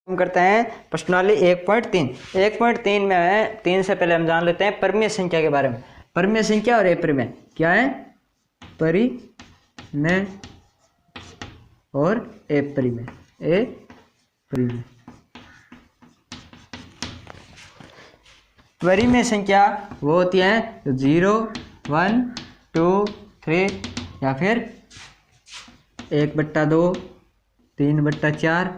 हम करते हैं प्रश्नावली 1.3। 1.3 में है 3 से पहले हम जान लेते हैं परिमेय संख्या के बारे में। परिमेय संख्या और अपरिमेय क्या है? परिमेय और अपरिमेय। अपरिमेय परिमेय संख्या वो होती है 0, 1, 2, 3 या फिर 1/2, 3/4,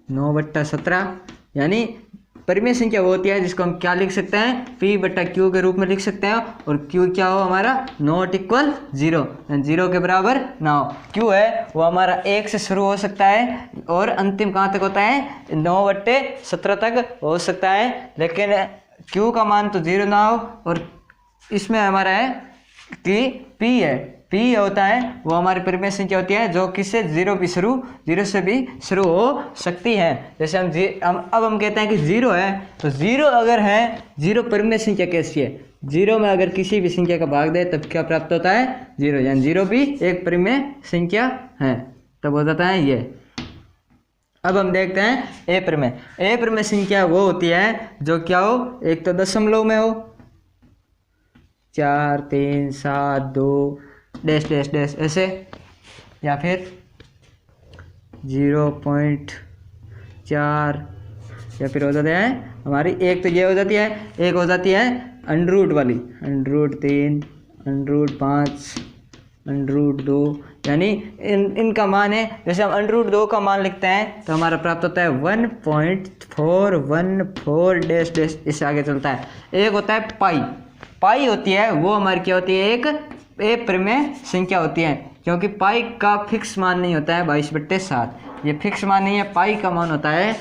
9/17। यानी परिमेय संख्या वो होती है जिसको हम क्या लिख सकते हैं? P/Q के रूप में लिख सकते हैं। और Q क्या हो हमारा? नॉट इक्वल 0, 0 के बराबर ना हो। Q है वो हमारा 1 से शुरू हो सकता है और अंतिम कहाँ तक होता है? 9/17 तक हो सकता है। लेकिन Q का मान तो 0 ना हो। और इसमें हमारा है कि P है, P होता है वो हमारी परिमेय संख्या होती है जो किससे 0 से भी शुरू हो सकती है। जैसे हम कहते हैं कि 0 है, तो 0 अगर है, 0 परिमेय संख्या कैसी है? 0 में अगर किसी भी संख्या का भाग दे तब क्या प्राप्त होता है? 0, यानी 0 भी एक परिमेय संख्या है, तब हो जाता है ये। अब हम देखते हैं अपरिमेय। अपरिमेय संख्या वो होती है जो क्या हो? एक तो दशमलव में हो, 4, 3, 7, 2 डैश डैश डैश ऐसे, या फिर 0.4, या फिर हो जाते हैं हमारी एक तो ये हो जाती है, एक हो जाती है अंडर वाली, √3, √5, √2। यानी इनका मान है, जैसे हम √2 का मान लिखते हैं तो हमारा प्राप्त होता है 1.414 डैश डैश, इससे आगे चलता है। एक होता है पाई होती है वो हमारी क्या होती है? एक अपरिमेय संख्या होती है, क्योंकि पाई का फिक्स मान नहीं होता है 22/7, ये फिक्स मान नहीं है। पाई का मान होता है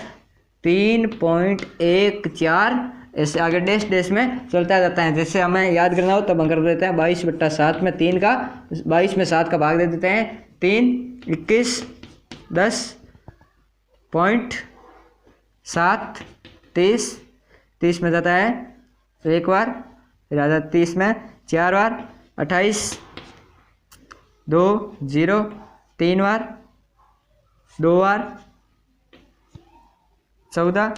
3.14, ऐसे आगे डैश डैश में चलता जाता है। जैसे हमें याद करना हो तब हम कर देते हैं 22/7 में 22 में 7 का भाग दे देते हैं। 3, 21, 10, 0.7, 30 में जाता है एक बार, फिर आ जाता 30 में 4 बार, 28, 2, 0, 3 बार, 2 बार, 14,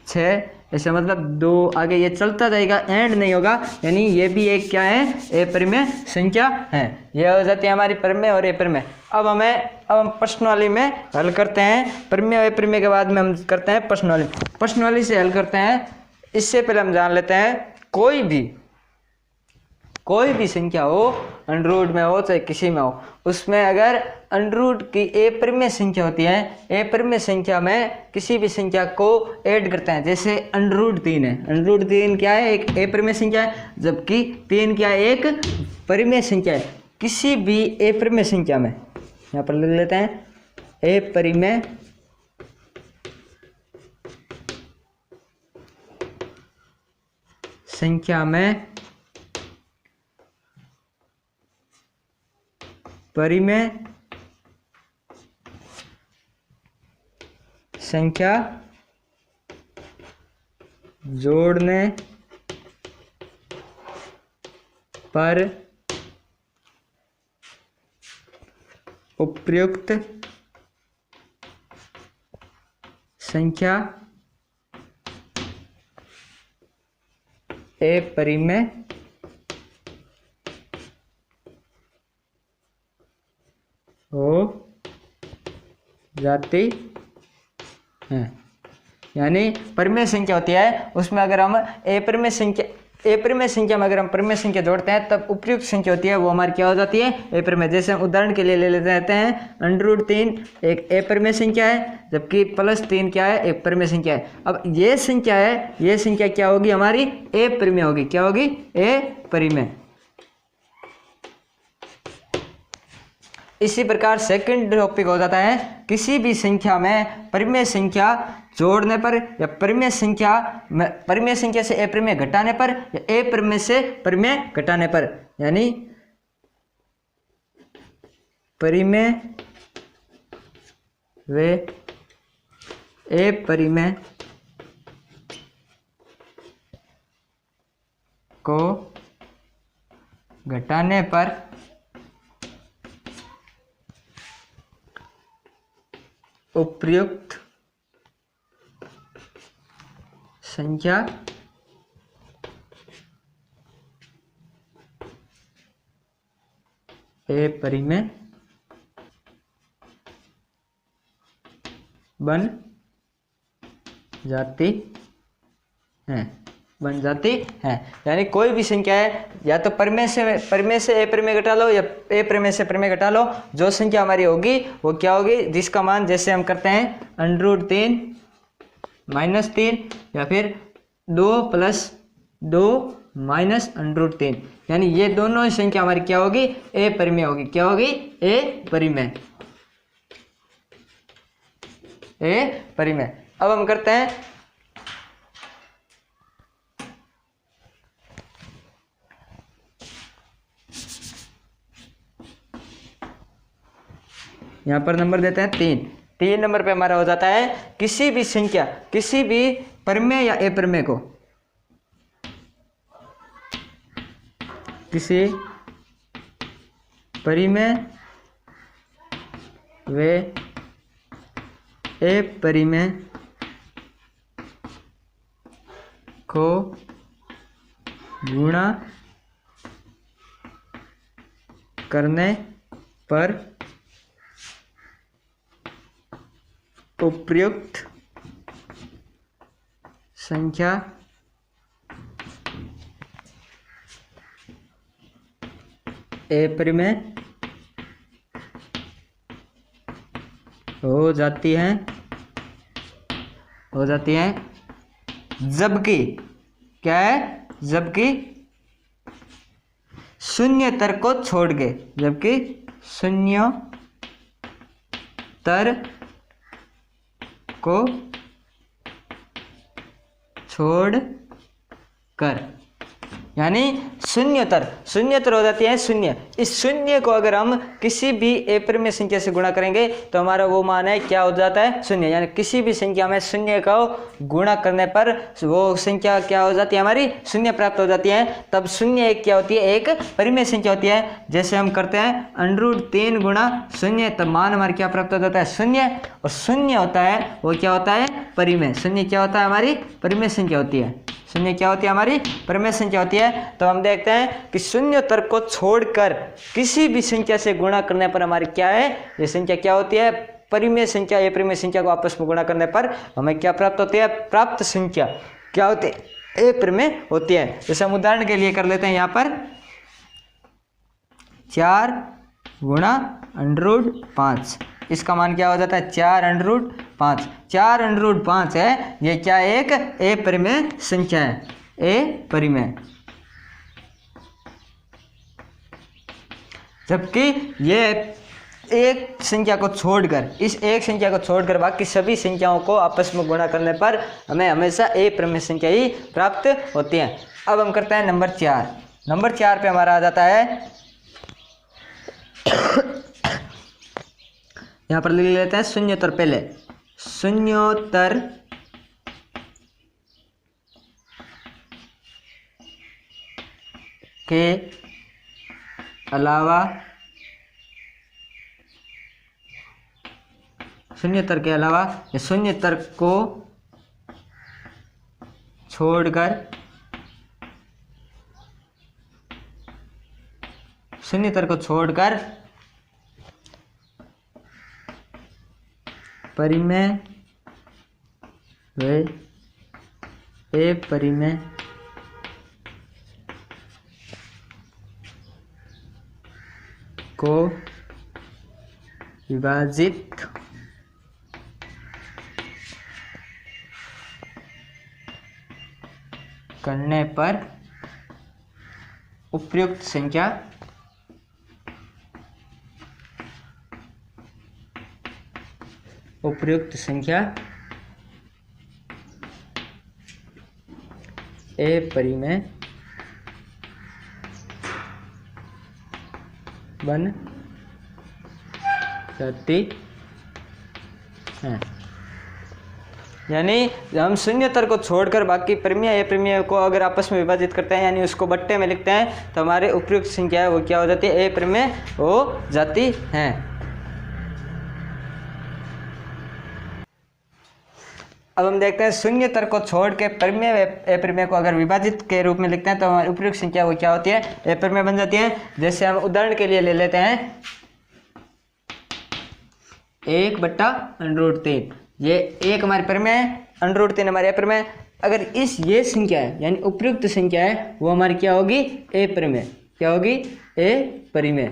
6, ऐसे मतलब 2 आगे ये चलता जाएगा, एंड नहीं होगा। यानी ये भी एक क्या है? अपरिमेय संख्या है। ये हो जाती है हमारी परिमेय और अपरिमेय। अब हम प्रश्नावली में हल करते हैं। परिमेय और अपरिमेय के बाद में हम करते हैं प्रश्नावली। प्रश्नावली से हल करते हैं। इससे पहले हम जान लेते हैं कोई भी संख्या हो, अंडर में हो चाहे किसी में हो, उसमें अगर अंडर की अपरिमेय संख्या होती है, अपरिमेय संख्या में किसी भी संख्या को ऐड करते हैं। जैसे √3 है, √3 क्या है? एक अपरिमेय संख्या है, जबकि 3 क्या है? एक परिमेय संख्या है। किसी भी अपरिमेय संख्या में, यहाँ पर लिख लेते हैं अपरिमेय संख्या में परिमेय संख्या जोड़ने पर उपयुक्त संख्या अपरिमेय हो जाती है। यानी परिमेय संख्या होती है, उसमें अगर हम अपरिमेय संख्या में अगर हम परिमेय संख्या जोड़ते हैं तब उपयुक्त संख्या होती है, वो हमारी क्या हो जाती है? अपरिमेय। जैसे हम उदाहरण के लिए ले लेते हैं √3 एक अपरिमेय संख्या है, जबकि +3 क्या है? एक परिमेय संख्या है। अब ये संख्या है, ये संख्या क्या होगी? हमारी अपरिमेय होगी। क्या होगी? अपरिमेय। इसी प्रकार सेकंड टॉपिक हो जाता है किसी भी संख्या में परिमेय संख्या जोड़ने पर या परिमेय संख्या से अपरिमेय घटाने पर या अपरिमेय से परिमेय घटाने पर। यानी परिमेय व अपरिमेय को घटाने पर उपयुक्त संख्या अपरिमेय बन जाती है, बन जाती है। यानी कोई भी संख्या है, या तो परिमेय से अपरिमेय घटा लो या अपरिमेय से परिमेय घटा लो, जो संख्या हमारी होगी वो क्या होगी, जिसका मान जैसे हम करते हैं √3 -3 या फिर 2 + 2 -√3, यानी ये दोनों संख्या हमारी क्या होगी, अपरिमेय होगी। क्या होगी, अपरिमेय, अपरिमेय। अब हम करते हैं यहाँ पर नंबर देते हैं 3 नंबर पे हमारा हो जाता है किसी भी संख्या, किसी भी परिमेय या अपरिमेय को, किसी परिमेय व अपरिमेय को गुणा करने पर उपयुक्त संख्या अपरिमेय हो जाती है, जबकि क्या है, जबकि शून्य तर्क को छोड़ के, जबकि शून्य तर्क को छोड़ कर, यानी शून्यतर हो जाती है शून्य। इस शून्य को अगर हम किसी भी अपरिमेय संख्या से गुणा करेंगे तो हमारा वो मान है क्या हो जाता है, शून्य। यानी किसी भी संख्या में शून्य को गुणा करने पर वो संख्या क्या हो जाती है, हमारी शून्य प्राप्त हो जाती है। तब शून्य एक क्या होती है, एक परिमेय संख्या होती है। जैसे हम करते हैं √3 × 0, तब मान हमारा क्या प्राप्त हो जाता है, शून्य। और शून्य होता है वो क्या होता है, परिमेय। शून्य क्या होता है, हमारी परिमेय संख्या होती है। शून्य क्या होती है, हमारी परिमेय संख्या होती है। तो हम देखते हैं कि शून्य तर्क को छोड़कर किसी भी संख्या से गुणा करने पर हमारी क्या है, ये संख्या क्या होती है, परिमेय संख्या। ये परिमेय संख्या को आपस में गुणा करने पर हमें क्या प्राप्त होती है, प्राप्त संख्या क्या होती है, अपरिमेय होती है। जैसे हम उदाहरण के लिए कर लेते हैं, यहाँ पर 4 × √5, इसका मान क्या हो जाता है, 4 √5 है। ये क्या, एक अपरिमेय संख्या है, अपरिमेय। जबकि ये एक संख्या को छोड़कर, इस एक संख्या को छोड़कर बाकी सभी संख्याओं को आपस में गुणा करने पर हमें हमेशा अपरिमेय संख्या ही प्राप्त होती है। अब हम करते हैं नंबर 4। नंबर 4 पे हमारा आ जाता है, यहाँ पर लिख लेते हैं शून्योत्तर। पहले शून्योत्तर के अलावा, शून्योत्तर के अलावा या शून्योत्तर को छोड़कर, शून्योत्तर को छोड़कर परिमेय व अपरिमेय को विभाजित करने पर उपयुक्त संख्या अपरिमेय बन जाती है। यानी हम शून्योत्तर को छोड़कर बाकी परिमेय अपरिमेय को अगर आपस में विभाजित करते हैं, यानी उसको बट्टे में लिखते हैं, तो हमारे उपयुक्त संख्या है वो क्या हो जाती है, अपरिमेय हो जाती है। अब हम देखते हैं शून्य तर्क को छोड़ के परिमेय अपरिमेय को अगर विभाजित के रूप में लिखते हैं तो हमारी उपयुक्त संख्या वो क्या होती है, अपरिमेय बन जाती है। जैसे हम उदाहरण के लिए ले लेते हैं 1/√3, ये 1 हमारे परिमेय है, √3 हमारे अपरिमेय। अगर ये संख्या है यानी उपयुक्त संख्या है वो हमारी क्या होगी, अपरिमेय। क्या होगी, अपरिमेय।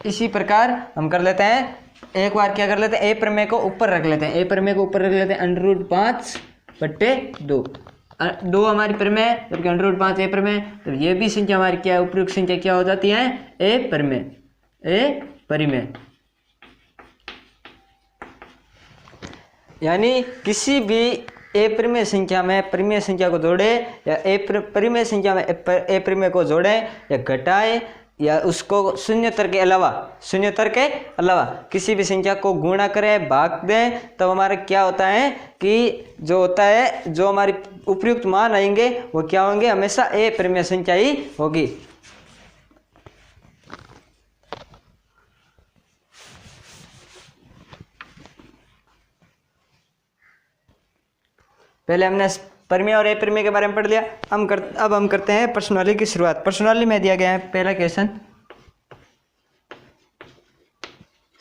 इसी प्रकार हम कर लेते हैं, एक बार क्या कर लेते हैं, अपरिमेय को ऊपर रख लेते हैं, अपरिमेय को ऊपर रख लेते हैं √5/2। 2 हमारी परिमेय है जबकि √5 अपरिमेय, तो ये भी संख्या हमारी क्या है, उपयुक्त संख्या क्या हो जाती है, अपरिमेय। अपरिमेय यानी किसी भी अपरिमेय संख्या में परिमेय संख्या को जोड़े या परिमेय संख्या में अपरिमेय को जोड़े या घटाए या उसको शून्यतर के अलावा किसी भी संख्या को गुणा करें, भाग दें, तब तो हमारा क्या होता है कि जो होता है, जो हमारी उपयुक्त मान आएंगे वो क्या होंगे, हमेशा अपरिमेय संख्या ही होगी। पहले हमने परिमेय और अपरिमेय के बारे में पढ़ लिया। अब हम करते हैं प्रश्नावली की शुरुआत। प्रश्नावली में दिया गया है पहला क्वेश्चन,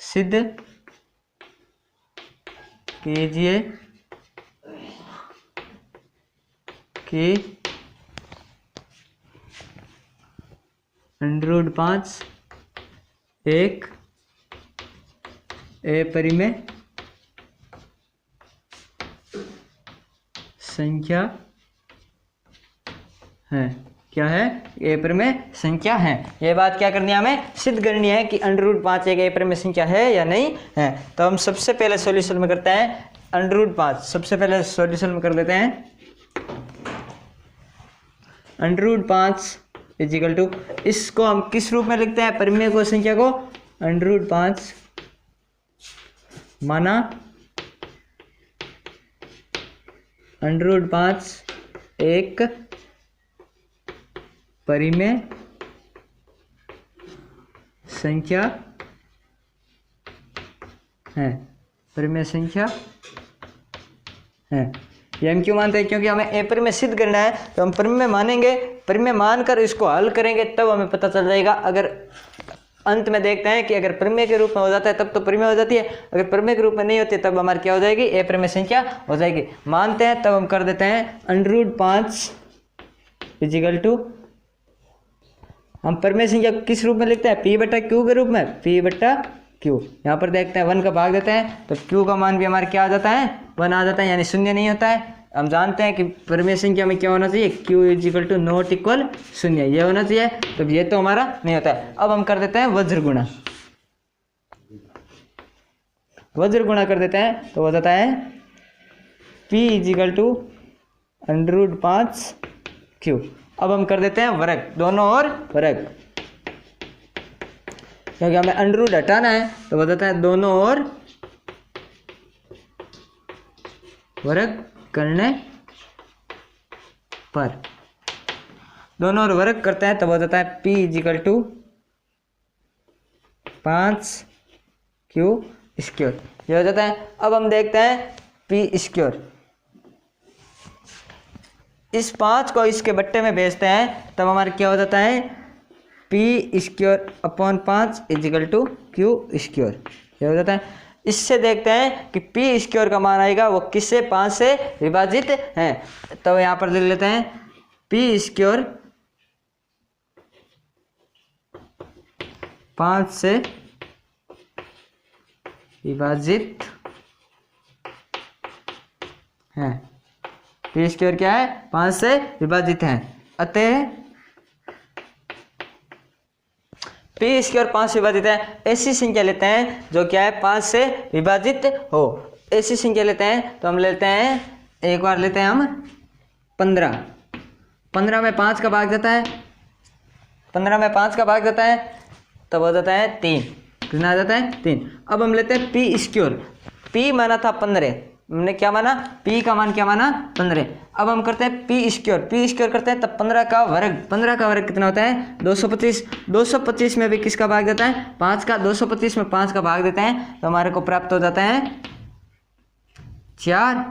सिद्ध कीजिए कि √5 एक अपरिमेय संख्या है। क्या है, अपरिमेय संख्या है। ये बात क्या करनी है, हमें सिद्ध करनी है कि √5 एक अपरिमेय संख्या है या नहीं है। तो हम सबसे पहले सॉल्यूशन में करते हैं √5। सबसे पहले सॉल्यूशन में कर लेते हैं √5 इजिकल टू, इसको हम किस रूप में लिखते हैं, परिमेय को संख्या को √5 माना √5 एक परिमेय संख्या है। परिमेय संख्या है। ये हम क्यों मानते हैं, क्योंकि हमें अपरिमेय सिद्ध करना है, तो हम परिमेय मानेंगे, परिमेय मानकर इसको हल करेंगे तब हमें पता चल जाएगा। अगर अंत में देखते हैं कि अगर परिमेय के रूप में हो जाता है तब तो परिमेय हो जाती है, अगर परिमेय के रूप में नहीं होती तब हमारी क्या हो जाएगी, अपरिमेय संख्या हो जाएगी। मानते हैं तब हम कर देते हैं √5 इजिकल टू, हम परिमेय संख्या किस रूप में लिखते हैं, p/q के रूप में, p/q। यहाँ पर देखते हैं 1 का भाग देते हैं तो q का मान भी हमारे क्या आ जाता है, 1 आ जाता है, यानी शून्य नहीं होता है। हम जानते हैं कि परिमेय संख्या में क्या होना चाहिए, q is equal to not equal 0, ये होना चाहिए। तो ये तो हमारा नहीं होता है। अब हम कर देते हैं वज्र गुणा कर देते हैं तो हो जाता है p इजिकल टू √5q। अब हम कर देते हैं वर्ग, दोनों और वर्ग, क्योंकि हमें √ हटाना है तो हो जाता है दोनों और वर्ग करने पर, दोनों और वर्ग करते हैं तब हो जाता है p इजिकल टू 5q², ये हो जाता है। अब हम देखते हैं p², इस 5 को इसके बट्टे में भेजते हैं तब हमारा क्या हो जाता है, p²/5 इजिकल टू q², ये हो जाता है। इससे देखते हैं कि p² का मान आएगा वो किससे, 5 से विभाजित है। तो यहाँ पर लिख लेते हैं p² 5 से विभाजित है। p² क्या है, 5 से विभाजित है। अतः p² 5 से विभाजित है। ऐसी संख्या लेते हैं जो क्या है, 5 से विभाजित हो। ऐसी संख्या लेते हैं तो हम लेते हैं, एक बार लेते हैं हम 15 में 5 का भाग जाता है, 15 में 5 का भाग जाता है तब हो जाता है 3, कितना आ जाता है 3। अब हम लेते हैं p², p माना था 15, हमने क्या माना, p का मान क्या माना 15। अब हम करते हैं p² करते हैं तब 15 का वर्ग कितना होता है 225। 225 में भी किसका भाग देता है, 5 का, 225 में 5 का भाग देते हैं तो हमारे को प्राप्त हो जाता है 4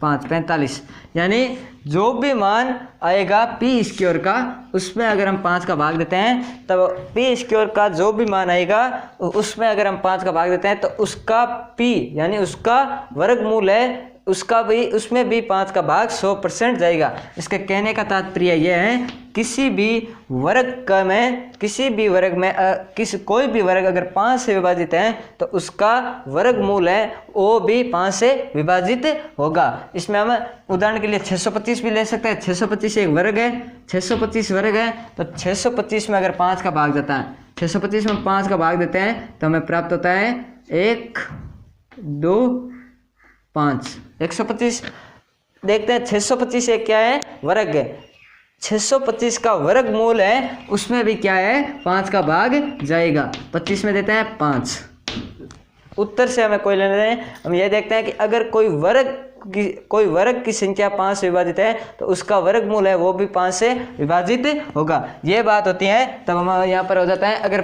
5 45, यानी जो भी मान आएगा पी स्क्वायर का उसमें अगर हम 5 का भाग देते हैं तब पी स्क्वायर का जो भी मान आएगा उसमें अगर हम 5 का भाग देते हैं तो उसका पी यानी उसका वर्गमूल है उसका भी उसमें भी 5 का भाग 100% जाएगा। इसके कहने का तात्पर्य यह है किसी भी वर्ग में कोई भी वर्ग अगर 5 से विभाजित है तो उसका वर्गमूल है वो भी 5 से विभाजित होगा। इसमें हम उदाहरण के लिए 625 भी ले सकते हैं। 625 एक वर्ग है, 625 वर्ग है तो 625 में अगर 5 का भाग जाता है, 625 में 5 का भाग देते हैं तो हमें प्राप्त होता है 1 2 5 125। देखते हैं 625 एक क्या है, वर्ग है। 625 का वर्गमूल है उसमें भी क्या है 5 का भाग जाएगा। 25 में देते हैं 5। उत्तर से हमें कोई लेना नहीं, हम ये देखते हैं कि अगर कोई वर्ग की संख्या 5 से विभाजित है तो उसका वर्गमूल है वो भी 5 से विभाजित होगा। ये बात होती है तब हम यहाँ पर हो जाता है अगर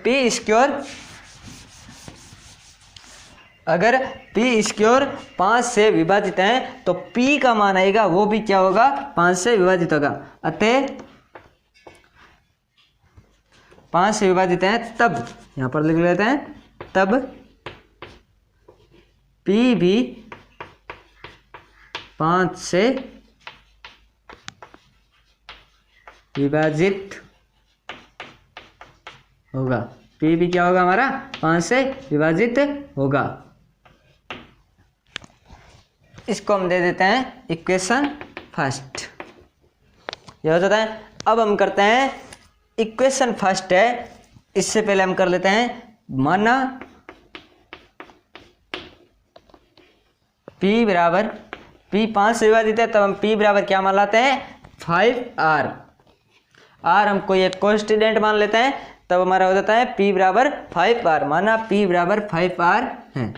पी स्क्वायर 5 से विभाजित है तो पी का मान आएगा वो भी क्या होगा 5 से विभाजित होगा। अतः 5 से विभाजित है तब यहाँ पर लिख लेते हैं तब पी भी 5 से विभाजित होगा। पी भी क्या होगा हमारा 5 से विभाजित होगा। इसको हम दे देते हैं इक्वेशन फर्स्ट। यह हो जाता है। अब हम करते हैं इक्वेशन फर्स्ट है, इससे पहले हम कर लेते हैं माना P बराबर P 5 से विभाजित है तब हम P बराबर क्या मान लाते हैं 5R। R हम कोई एक कांस्टेंट मान लेते हैं तब हमारा हो जाता है P बराबर 5R। माना P बराबर 5R है।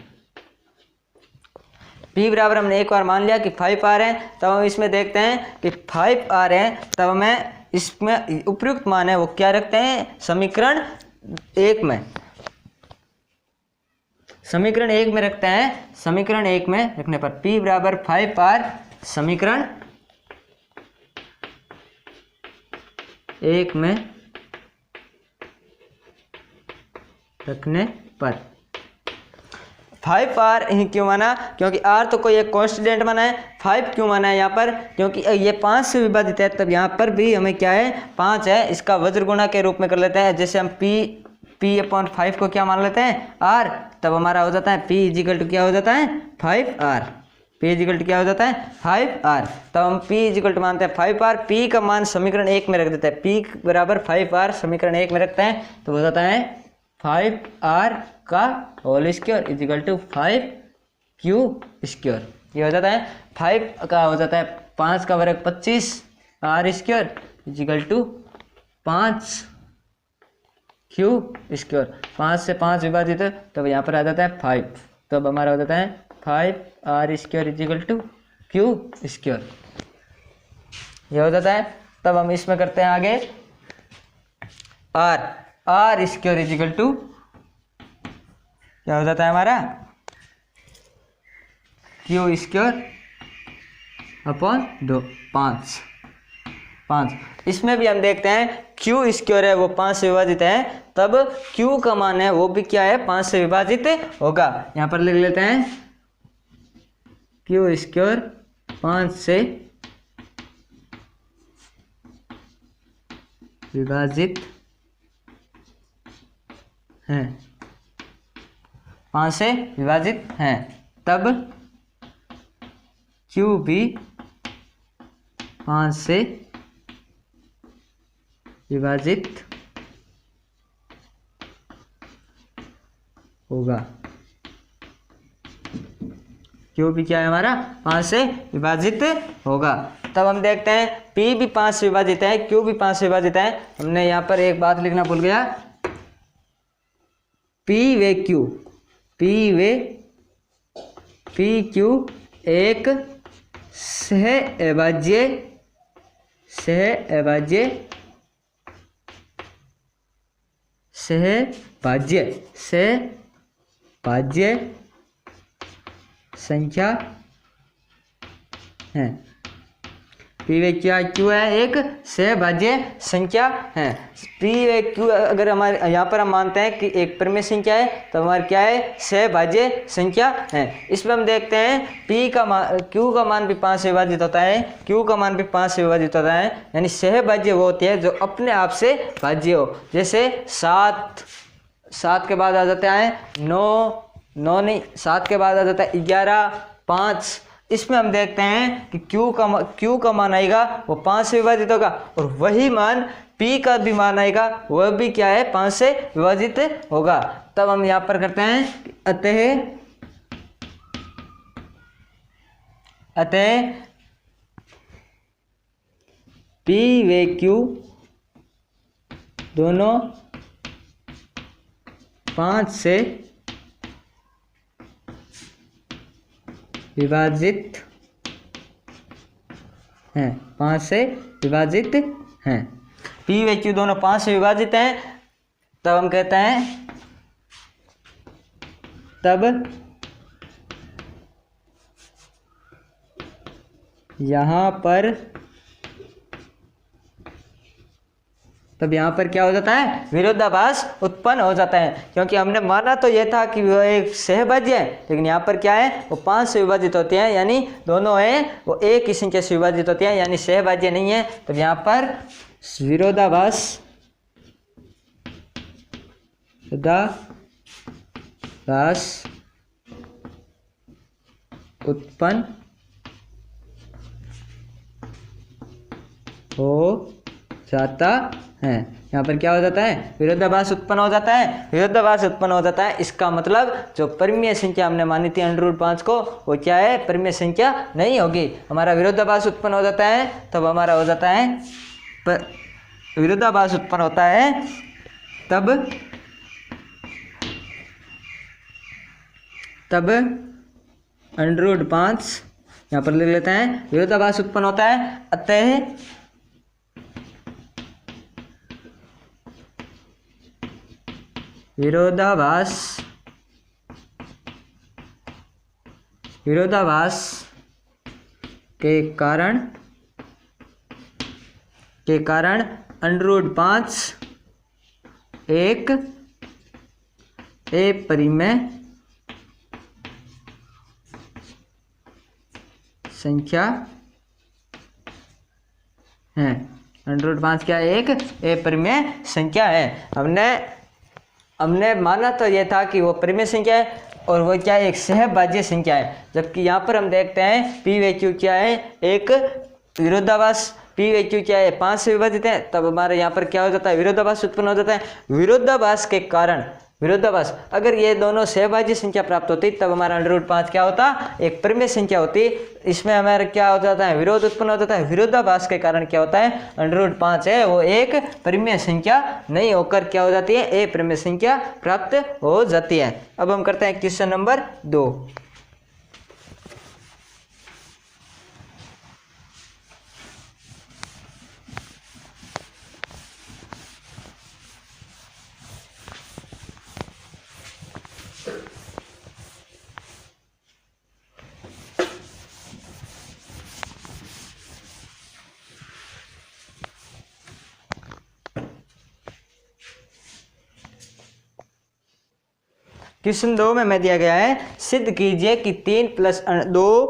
P बराबर हमने एक बार मान लिया कि 5R है तब हम इसमें देखते हैं कि 5R है तब हमें इसमें उपयुक्त मान है वो क्या रखते हैं समीकरण 1 में। समीकरण 1 में रखते हैं। समीकरण 1 में रखने पर P बराबर 5R समीकरण 1 में रखने पर 5R ही क्यों माना, क्योंकि R तो कोई एक कांस्टेंट माना है। 5 क्यों माना है यहाँ पर, क्योंकि ये 5 से विभाजित है तब यहाँ पर भी हमें क्या है 5 है। इसका वज्र गुणा के रूप में कर लेते हैं। जैसे हम P अपॉन 5 को क्या मान लेते हैं R, तब हमारा हो जाता है P इजिकल टू क्या हो जाता है 5R। P इजिकल टू क्या हो जाता है 5R। तब हम P इजिकल टू मानते हैं 5R। P का मान समीकरण 1 में रख देते हैं। P बराबर 5R समीकरण 1 में रखते हैं तो हो जाता है 5R का whole square is equal to 5Q square. ये हो जाता है 5 का हो जाता है 5 का वर्ग 25 R square is equal to 5Q square. 5 से 5 विभाजित है तब यहाँ पर आ जाता है 5। तब हमारा हो जाता है 5R square is equal to Q square. ये हो जाता है। तब हम इसमें करते हैं आगे R स्क्वायर इजिकल टू क्या हो जाता है हमारा Q स्क्वायर अपॉन 2 5। इसमें भी हम देखते हैं Q स्क्वायर है वो 5 से विभाजित है तब Q का मान है वो भी क्या है 5 से विभाजित होगा। यहाँ पर लिख लेते हैं Q स्क्वायर 5 से विभाजित है, 5 से विभाजित है तब Q भी 5 से विभाजित होगा। Q भी क्या है हमारा 5 से विभाजित होगा। तब हम देखते हैं P भी 5 से विभाजित है, Q भी 5 से विभाजित है। हमने यहाँ पर एक बात लिखना भूल गया, P व Q एक सहअभाज्य संख्या है। पी व क्यू है एक सहभाज्य संख्या है। पी व क्यू अगर हमारे यहाँ पर हम मानते हैं कि एक परिमेय संख्या है तो हमारे क्या है, सहभाज्य संख्या है। इसमें हम देखते हैं पी का मान, क्यू का मान भी 5 से विभाजित होता है, क्यू का मान भी 5 से विभाजित होता है। यानी सहभाज्य वो होती है जो अपने आप से भाज्य हो। जैसे 7 के बाद आ जाता है 9 नहीं, 7 के बाद आ जाता है 11, 5। इसमें हम देखते हैं कि क्यू का मान आएगा वो 5 से विभाजित होगा, और वही मान पी का भी मान आएगा वह भी क्या है, 5 से विभाजित होगा। तब हम यहाँ पर करते हैं अतः पी व क्यू दोनों 5 से विभाजित हैं, 5 से विभाजित हैं। पी व क्यू दोनों 5 से विभाजित हैं। तब हम कहते हैं तब यहाँ पर क्या हो जाता है, विरोधाभास उत्पन्न हो जाता है। क्योंकि हमने माना तो यह था कि वह एक सहभाज्य है, लेकिन यहाँ पर क्या है, वो 5 से विभाजित होते हैं, यानी दोनों हैं वो एक ही संख्या से विभाजित होते हैं, यानी सहभाज्य नहीं है। तो यहाँ पर विरोधाभास उत्पन्न हो जाता है। यहाँ पर क्या हो जाता है, विरोधाभास उत्पन्न हो जाता है। विरोधाभास उत्पन्न हो जाता है, इसका मतलब जो परिमेय संख्या हमने मानी थी √5 को, वो क्या है, परिमेय संख्या नहीं होगी। हमारा विरोधाभास उत्पन्न हो जाता है, तब हमारा हो जाता है विरोधाभास उत्पन्न होता है तब √5 यहाँ पर लिख लेते हैं, विरोधाभास उत्पन्न होता है। अतः विरोधाभास के कारण √5 एक अपरिमेय संख्या है। √5 क्या, एक अपरिमेय संख्या है। हमने माना तो यह था कि वो परिमेय संख्या है, और वो क्या है, एक सहभाज्य संख्या है। जबकि यहाँ पर हम देखते हैं पी व क्यू क्या है, एक विरोधाभास, पी व क्यू क्या है, 5 से विभाजित है। तब हमारे यहाँ पर क्या हो जाता है, विरोधाभास उत्पन्न हो जाता है। विरोधाभास के कारण अगर ये दोनों सहभाज्य संख्या प्राप्त होती तब हमारा √5 क्या होता, एक परिमेय संख्या होती। इसमें हमारा क्या हो जाता है, विरोध उत्पन्न हो जाता है। विरोधाभास के कारण क्या होता है, √5 है वो एक परिमेय संख्या नहीं होकर क्या हो जाती है, अपरिमेय संख्या प्राप्त हो जाती है। अब हम करते हैं क्वेश्चन नंबर 2। क्वेश्चन 2 में दिया गया है, सिद्ध कीजिए कि 3 + 2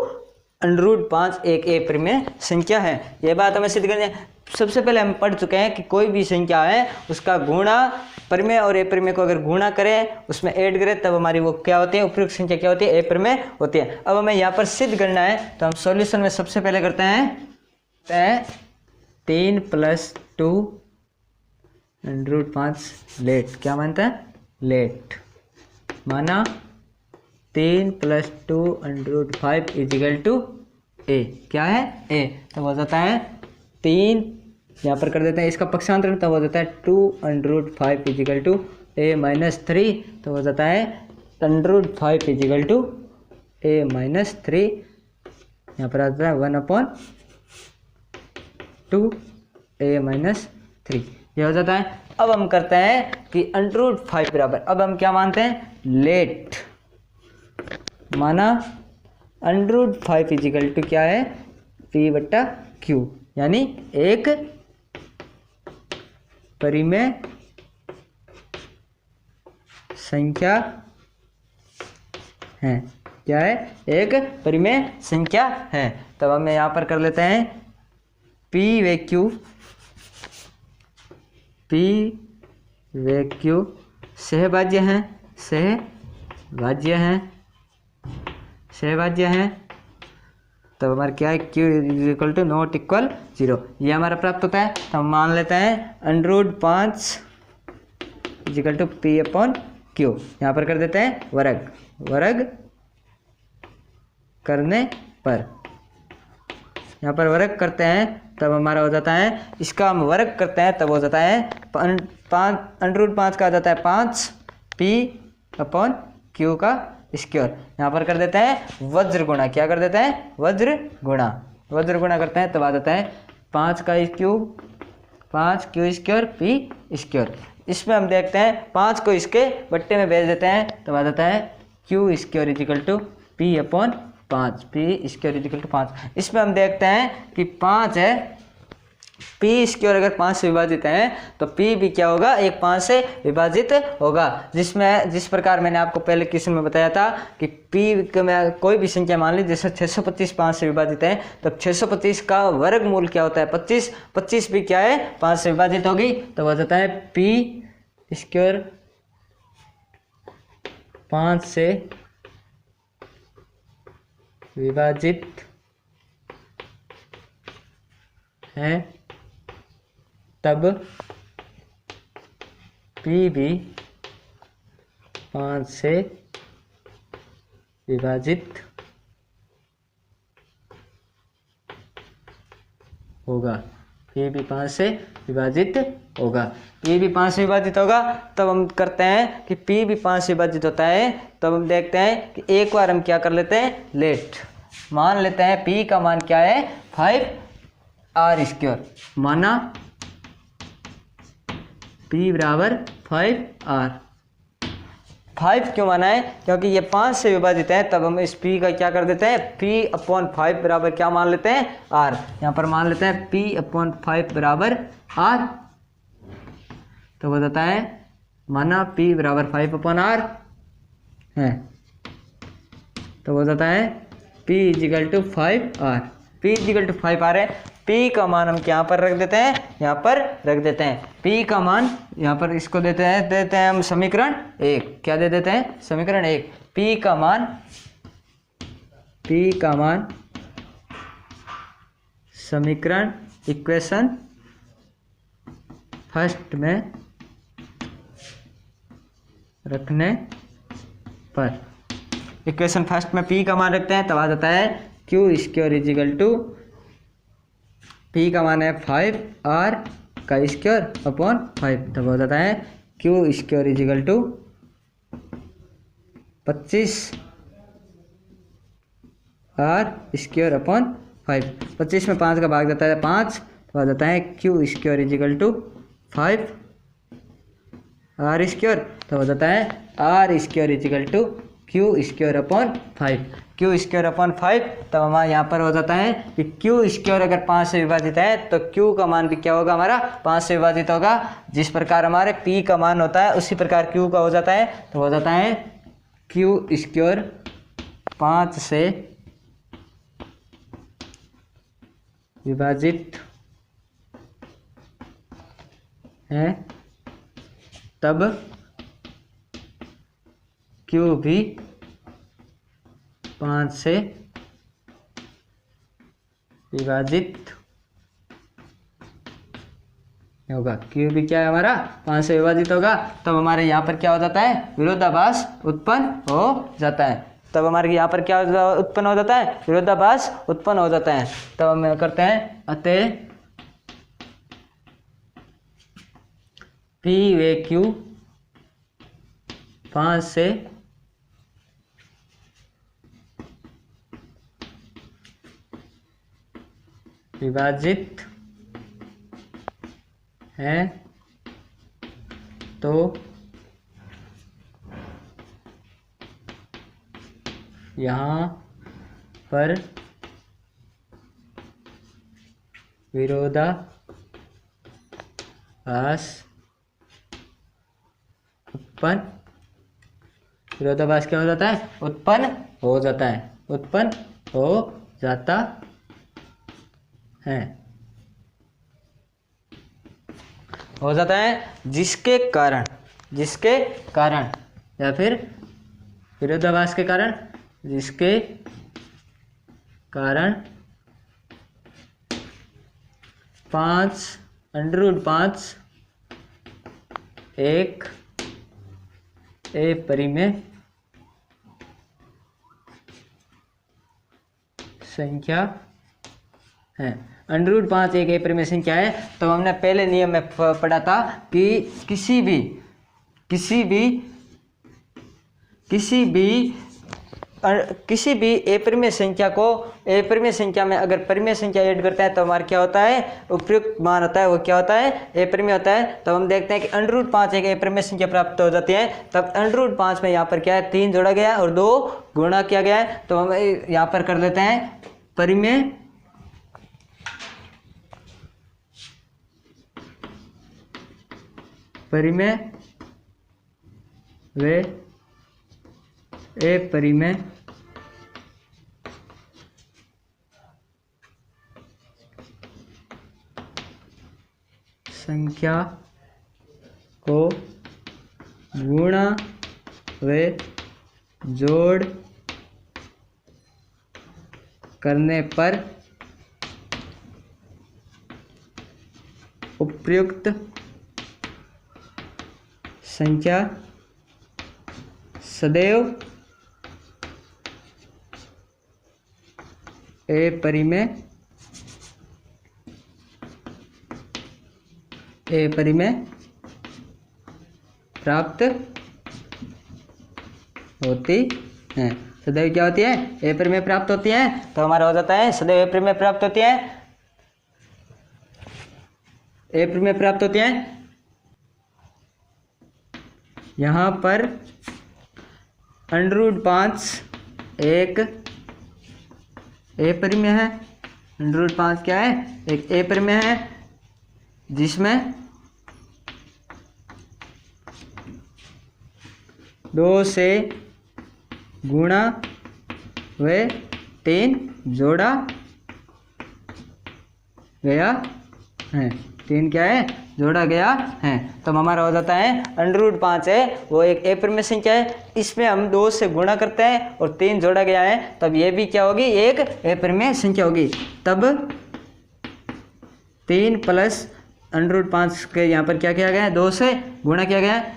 √5 एक अपरिमेय संख्या है। यह बात हमें सिद्ध करनी है। सबसे पहले हम पढ़ चुके हैं कि कोई भी संख्या है उसका गुणा, परिमेय और अपरिमेय को अगर गुणा करें, उसमें ऐड करें, तब हमारी वो क्या होती है, उपयुक्त संख्या क्या होती है, अपरिमेय होती है। अब हमें यहाँ पर सिद्ध करना है, तो हम सॉल्यूशन में सबसे पहले करते हैं 3 + 2 √5 लेट, क्या मानता है, लेट माना 3 + 2 √5 = a, क्या है, a। तो हो जाता है 3, यहाँ पर कर देते हैं इसका पक्षांतर, तब हो जाता है 2 √5 = a - 3। तो हो जाता है √5 = a - 3, यहाँ पर आ जाता है 1/2 a - 3, ये हो जाता है। अब हम करते हैं कि √5 बराबर, अब हम क्या मानते हैं, लेट माना √5 = क्या है, P बट्टा Q, यानी एक परिमेय संख्या है। क्या है? एक परिमेय संख्या है। तब हम यहाँ पर कर लेते हैं P व Q, P व Q सहभाज्य हैं, सहभाज्य हैं, सहभाज्य हैं। तब हमारा क्या है? Q equal to not equal 0, ये हमारा प्राप्त होता है। तो हम मान लेते हैं √5 equal to P upon Q, यहाँ पर कर देते हैं वर्ग, वर्ग करने पर, यहाँ पर वर्ग करते हैं तब हमारा हो जाता है, इसका हम वर्ग करते हैं तब हो जाता है √5 का आ जाता है 5 P अपॉन Q का स्क्वायर। यहाँ पर कर देते हैं वज्र गुणा, क्या कर देते हैं? वज्र गुणा, वज्र गुणा करते हैं तब आ जाता है 5 का cube, 5 Q square P square. इसमें हम देखते हैं 5 को इसके बट्टे में भेज देते हैं तब आ जाता है Q square equal to P upon 5, P square equal to 5। इसमें हम देखते हैं कि 5 है, P स्क्वायर अगर 5 से विभाजित है तो P भी क्या होगा? एक 5 से विभाजित होगा। जिस प्रकार मैंने आपको पहले क्वेश्चन में बताया था कि P में कोई भी संख्या मान ली, जैसे 625 5 से विभाजित है, तब 625 का वर्गमूल क्या होता है? 25, 25 भी क्या है? 5 से विभाजित होगी, तो हो जाता है P स्क्वायर 5 से विभाजित है, तब P भी 5 से विभाजित होगा, P भी 5 से विभाजित होगा, P भी 5 से विभाजित होगा। तब हम करते हैं कि P भी 5 से विभाजित होता है, तब हम देखते हैं कि एक बार हम क्या कर लेते हैं? लेट मान लेते हैं P का मान क्या है? 5R स्क्वायर, माना P बराबर 5R। 5 क्यों माना है? क्योंकि ये 5 से विभाजित है, तब हम इस P का क्या कर देते हैं? P अपॉन 5 बराबर क्या मान लेते हैं? R। यहाँ पर मान लेते हैं P अपॉन 5 बराबर R, तो वो बताता है माना P बराबर 5 अपॉन R है, तो वो बताता है P is equal to 5R, P is equal to 5R है। P का मान हम यहाँ पर रख देते हैं, यहाँ पर रख देते हैं P का मान, यहाँ पर इसको देते हैं हम समीकरण 1, क्या दे देते हैं? समीकरण 1। P का मान समीकरण इक्वेशन फर्स्ट में रखने पर, इक्वेशन फर्स्ट में P का मान रखते हैं तब आ जाता है Q square is equal to P का मान है 5R का स्क्वायर अपॉन 5, तब हो जाता है Q square is equal to 25R square upon 5। 25 में 5 का भाग जाता है 5, तो आ जाता है Q square is equal to 5R square, तो हो जाता है R square is equal to Q square upon 5, Q square upon 5। तब हमारा यहाँ पर हो जाता है कि Q स्क्वायर अगर 5 से विभाजित है तो Q का मान भी क्या होगा? हमारा 5 से विभाजित होगा। जिस प्रकार हमारे P का मान होता है उसी प्रकार Q का हो जाता है, तो हो जाता है Q स्क्वायर 5 से विभाजित है, तब Q भी 5 से विभाजित होगा। Q भी क्या है? हमारा 5 से विभाजित होगा। तब हमारे यहाँ पर क्या हो जाता है? विरोधाभास उत्पन्न हो जाता है। तब हमारे यहाँ पर क्या उत्पन्न हो जाता है? विरोधाभास उत्पन्न हो जाता है। तब हम करते हैं अतः P व Q 5 से विभाजित है, तो यहाँ पर विरोधाभास विरोधाभास क्या हो जाता है? उत्पन्न हो जाता है, उत्पन्न हो जाता है, हो जाता है, जिसके कारण या फिर विरोधाभास के कारण, जिसके कारण 5√5 एक अपरिमेय संख्या है। √5 एक अपरिमेय संख्या है। तो हमने पहले नियम में पढ़ा था कि किसी भी अपरिमेय संख्या में अगर परिमेय संख्या ऐड करता है तो हमारा क्या होता है? उपयुक्त मान होता है, वो क्या होता है? अपरिमेय होता है। तो हम देखते हैं कि √5 एक अपरिमेय संख्या प्राप्त हो जाती है। तब √5 में यहाँ पर क्या है? 3 जोड़ा गया और 2 गुणा किया गया है। तो हम यहाँ पर कर लेते हैं परिमेय व अपरिमेय संख्या को गुणा व जोड़ करने पर उपयुक्त संख्या सदैव अपरिमेय प्राप्त होती है। सदैव क्या होती है? अपरिमेय प्राप्त होती है। तो हमारा हो जाता है सदैव अपरिमेय प्राप्त होती है, अपरिमेय प्राप्त होती है। यहाँ पर √5 एक अपरिमेय है। √5 क्या है? एक अपरिमेय है, जिसमें 2 से गुणा व 3 जोड़ा गया है। 3 क्या है? जोड़ा गया है। तो हमारा हो जाता है √5 है वो एक अपरिमेय संख्या है, इसमें हम 2 से गुणा करते हैं और 3 जोड़ा गया है, तब ये भी क्या होगी? एक अपरिमेय संख्या होगी। तब 3 प्लस √5 के यहाँ पर क्या किया गया है? 2 से गुणा किया गया है।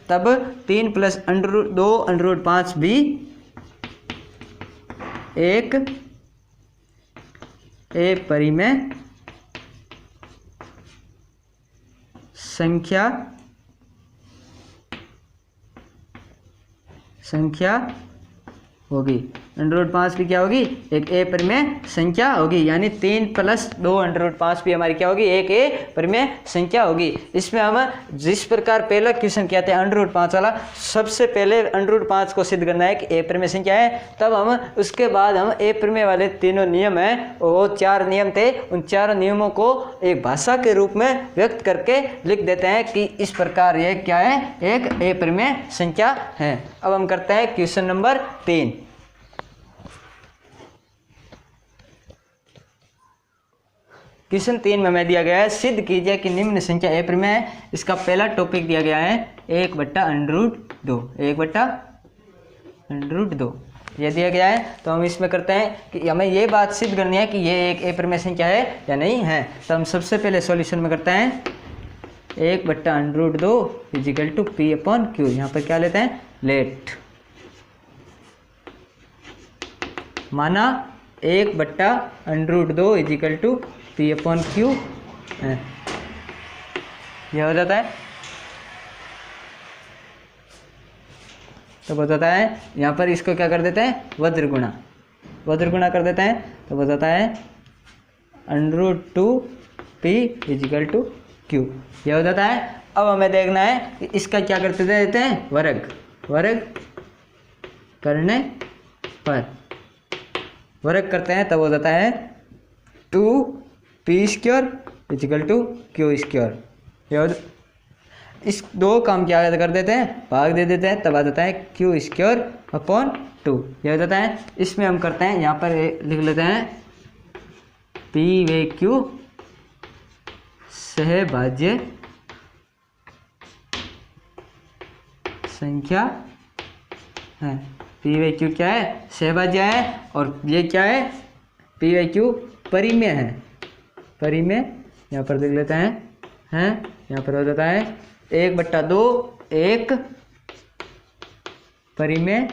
तब 3 प्लस √2 √5 भी एक अपरिमेय संख्या होगी। √5 भी क्या होगी? एक अपरिमेय संख्या होगी, यानी 3 प्लस 2 √5 भी हमारी क्या होगी? एक अपरिमेय संख्या होगी। इसमें हम जिस प्रकार पहला क्वेश्चन किया था √5 वाला, सबसे पहले √5 को सिद्ध करना है कि अपरिमेय संख्या है। तब हम उसके बाद हम अपरिमेय वाले तीनों नियम हैं, वो 4 नियम थे, उन 4 नियमों को एक भाषा के रूप में व्यक्त करके लिख देते हैं कि इस प्रकार ये क्या है? एक अपरिमेय संख्या है। अब हम करते हैं क्वेश्चन नंबर 3। क्वेश्चन 3 में हमें दिया गया है सिद्ध कीजिए कि निम्न संख्या अपरिमेय है। इसका पहला टॉपिक दिया गया है 1/√2। 1/√2 ये दिया गया है। तो हम इसमें करते हैं कि हमें ये बात सिद्ध करनी है कि ये एक अपरिमेय संख्या है या नहीं है। तो हम सबसे पहले सॉल्यूशन में करते हैं 1/√2 = P/Q। यहाँ पर क्या लेते हैं? लेट माना 1/√2 = P/Q है। यह हो जाता है। तो बताता है यहाँ पर इसको क्या कर देते हैं? वज्र गुणा कर देते हैं। तो बताता है √2P = Q। यह हो जाता है। अब हमें देखना है कि इसका क्या करते देते हैं? वर्ग करने पर वर्ग करते हैं, तब हो जाता है 2 P square is equal to Q square. इस दो काम क्या कर देते हैं, भाग दे देते हैं, तब आ जाता है क्यू स्क्वायर अपॉन 2, यह हो जाता है। इसमें हम करते हैं, यहाँ पर लिख लेते हैं पी वे क्यू सहभाज्य संख्या है। पी वे क्यू क्या है, सहभाज्य है, और ये क्या है, पी वे क्यू परिमेय है। परिमेय यहाँ पर देख लेते हैं, यहाँ पर हो जाता है 1/2 एक परिमेय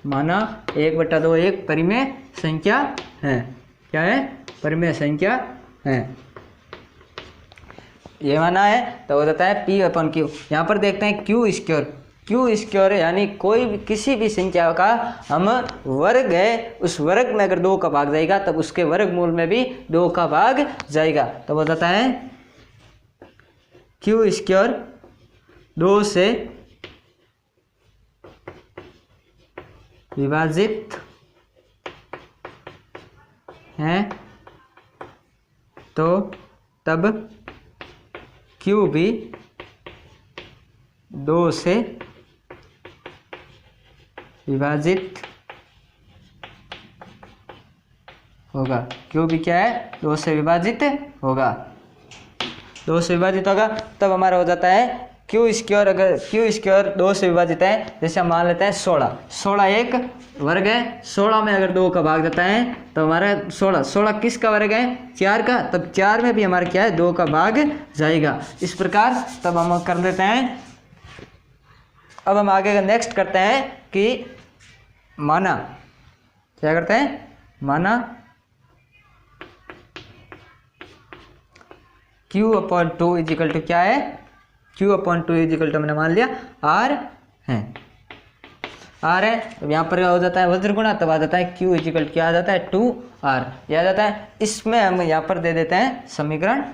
माना 1/2 एक परिमेय संख्या है। क्या है, परिमेय संख्या है, ये माना है। तो हो जाता है P अपॉन Q। यहाँ पर देखते हैं क्यू स्क्वायर यानी कोई भी किसी भी संख्या का हम वर्ग है, उस वर्ग में अगर 2 का भाग जाएगा तब उसके वर्गमूल में भी 2 का भाग जाएगा। तो हो जाता है क्यू स्क्वायर 2 से विभाजित है, तो तब क्यू भी 2 से विभाजित होगा। क्यू भी क्या है, 2 से विभाजित होगा। 2 से विभाजित होगा तब हमारा हो जाता है क्यू स्क्वायर। अगर क्यू स्क्वायर 2 से विभाजित है, जैसे हम मान लेते हैं 16 एक वर्ग है, 16 में अगर 2 का भाग जाता है तो हमारा 16 किसका वर्ग है, 4 का, तब 4 में भी हमारा क्या है, 2 का भाग जाएगा। इस प्रकार तब हम कर लेते हैं। अब हम आगे का नेक्स्ट करते हैं कि माना, क्या करते हैं, माना Q अपॉन 2 इजिकल टू क्या है, Q अपॉन 2 इजिकल टू हमने मान लिया R है। तो यहाँ पर हो जाता है वज्र गुणा, तब आ जाता है Q इजिकल क्या आ जाता है 2R, यह आ जाता है। इसमें हम यहाँ पर दे देते हैं समीकरण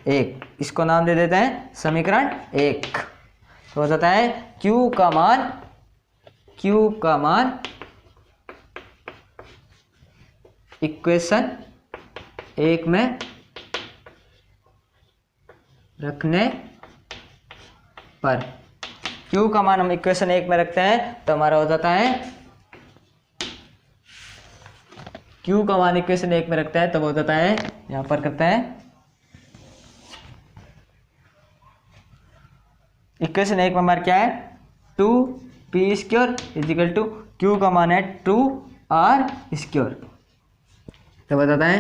1, इसको नाम दे देते हैं समीकरण 1। तो हो जाता है Q का मान इक्वेशन 1 में रखने पर, Q का मान हम इक्वेशन 1 में रखते हैं तो हमारा हो जाता है, Q का मान इक्वेशन 1 में रखते हैं तब हो जाता है, यहाँ पर करते हैं इक्वेशन 1 में हमारा क्या है 2p square is equal to Q का मान है 2R स्क्वायर। तब हो जाता है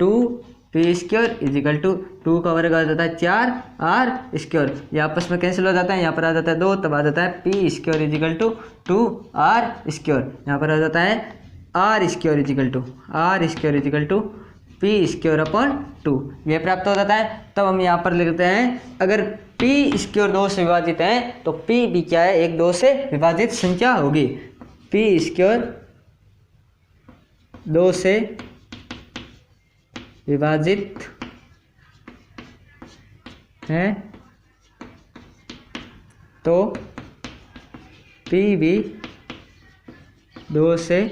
2p स्क्वायर इजिकल टू 2 का वर्ग आ जाता है 4R स्क्वायर, ये आपस में कैंसिल हो जाता है, यहाँ पर आ जाता है 2, तब आ जाता है p square is equal to 2R square, यहाँ पर आ जाता है R square is equal to p square upon 2, ये प्राप्त हो जाता है। तब हम यहाँ पर लिखते हैं अगर p स्क्वायर 2 से विभाजित है तो p भी क्या है, एक 2 से विभाजित संख्या होगी। p स्क्वायर 2 से विभाजित है तो p भी 2 से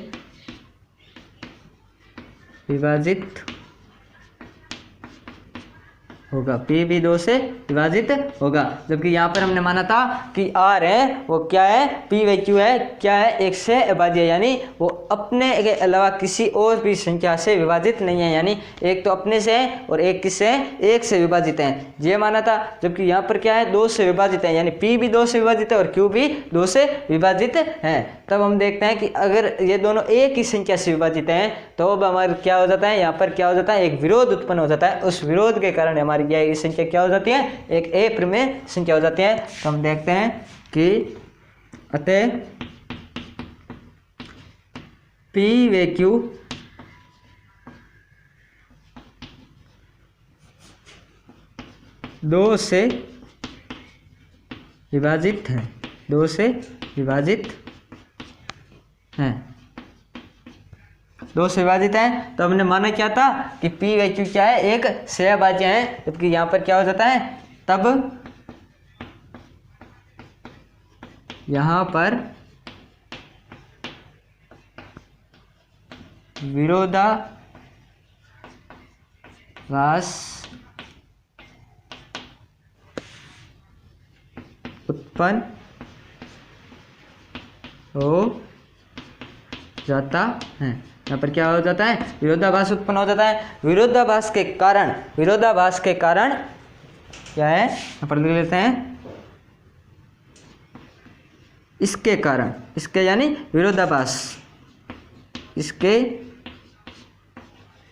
विभाजित होगा, p भी 2 से विभाजित होगा। जबकि यहाँ पर हमने माना था कि R है वो क्या है, p व q है क्या है, एक से अभाज्य, यानी वो अपने के अलावा किसी और भी संख्या से विभाजित नहीं है, यानी एक तो अपने से है और एक किससे है, एक से विभाजित है, ये माना था। जबकि यहाँ पर क्या है, 2 से विभाजित है, यानी p भी 2 से विभाजित है और q भी 2 से विभाजित है। तब हम देखते हैं कि अगर ये दोनों एक ही संख्या से विभाजित हैं तो अब हमारा क्या हो जाता है, यहाँ पर क्या हो जाता है, एक विरोध उत्पन्न हो जाता है। उस विरोध के कारण हमारी ये संख्या क्या हो जाती है, एक अप्रमेय संख्या हो जाती है। तो हम देखते हैं कि अतः p व q दो से विभाजित है, 2 से विभाजित हैं, 2 से विभाजित है। तो हमने माना क्या था कि p व q क्या है, एक सहभाज्य है। जबकि यहाँ पर क्या हो जाता है, तब यहाँ पर विरोधाभास उत्पन्न हो जाता है। यहाँ पर क्या हो जाता है? विरोधाभास उत्पन्न हो जाता है। विरोधाभास के कारण क्या है? यहाँ पर लिख लेते हैं इसके कारण, इसके यानी विरोधाभास, इसके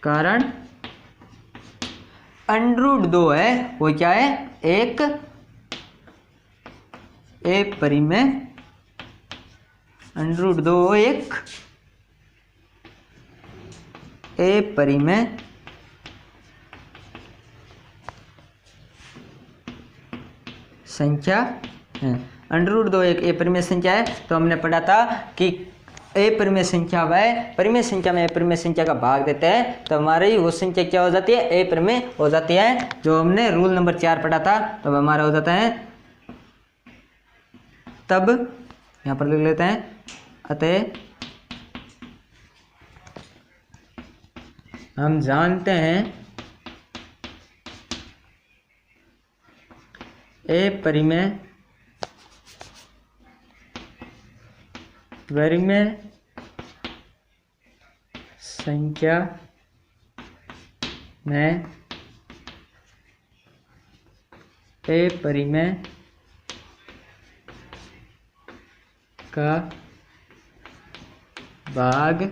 कारण √2 है वो क्या है? एक अपरिमेय √2 एक अपरिमेय संख्या है। √2 एक अपरिमेय संख्या है। तो हमने पढ़ा था कि अपरिमेय संख्या वह परिमेय संख्या में अपरिमेय संख्या का भाग देते हैं तो हमारी वो संख्या क्या हो जाती है? अपरिमेय हो जाती है। जो हमने रूल नंबर 4 पढ़ा था तब हमारा हो जाता है, तब यहाँ पर लिख लेते हैं अतः हम जानते हैं अपरिमेय संख्या में अपरिमेय का भाग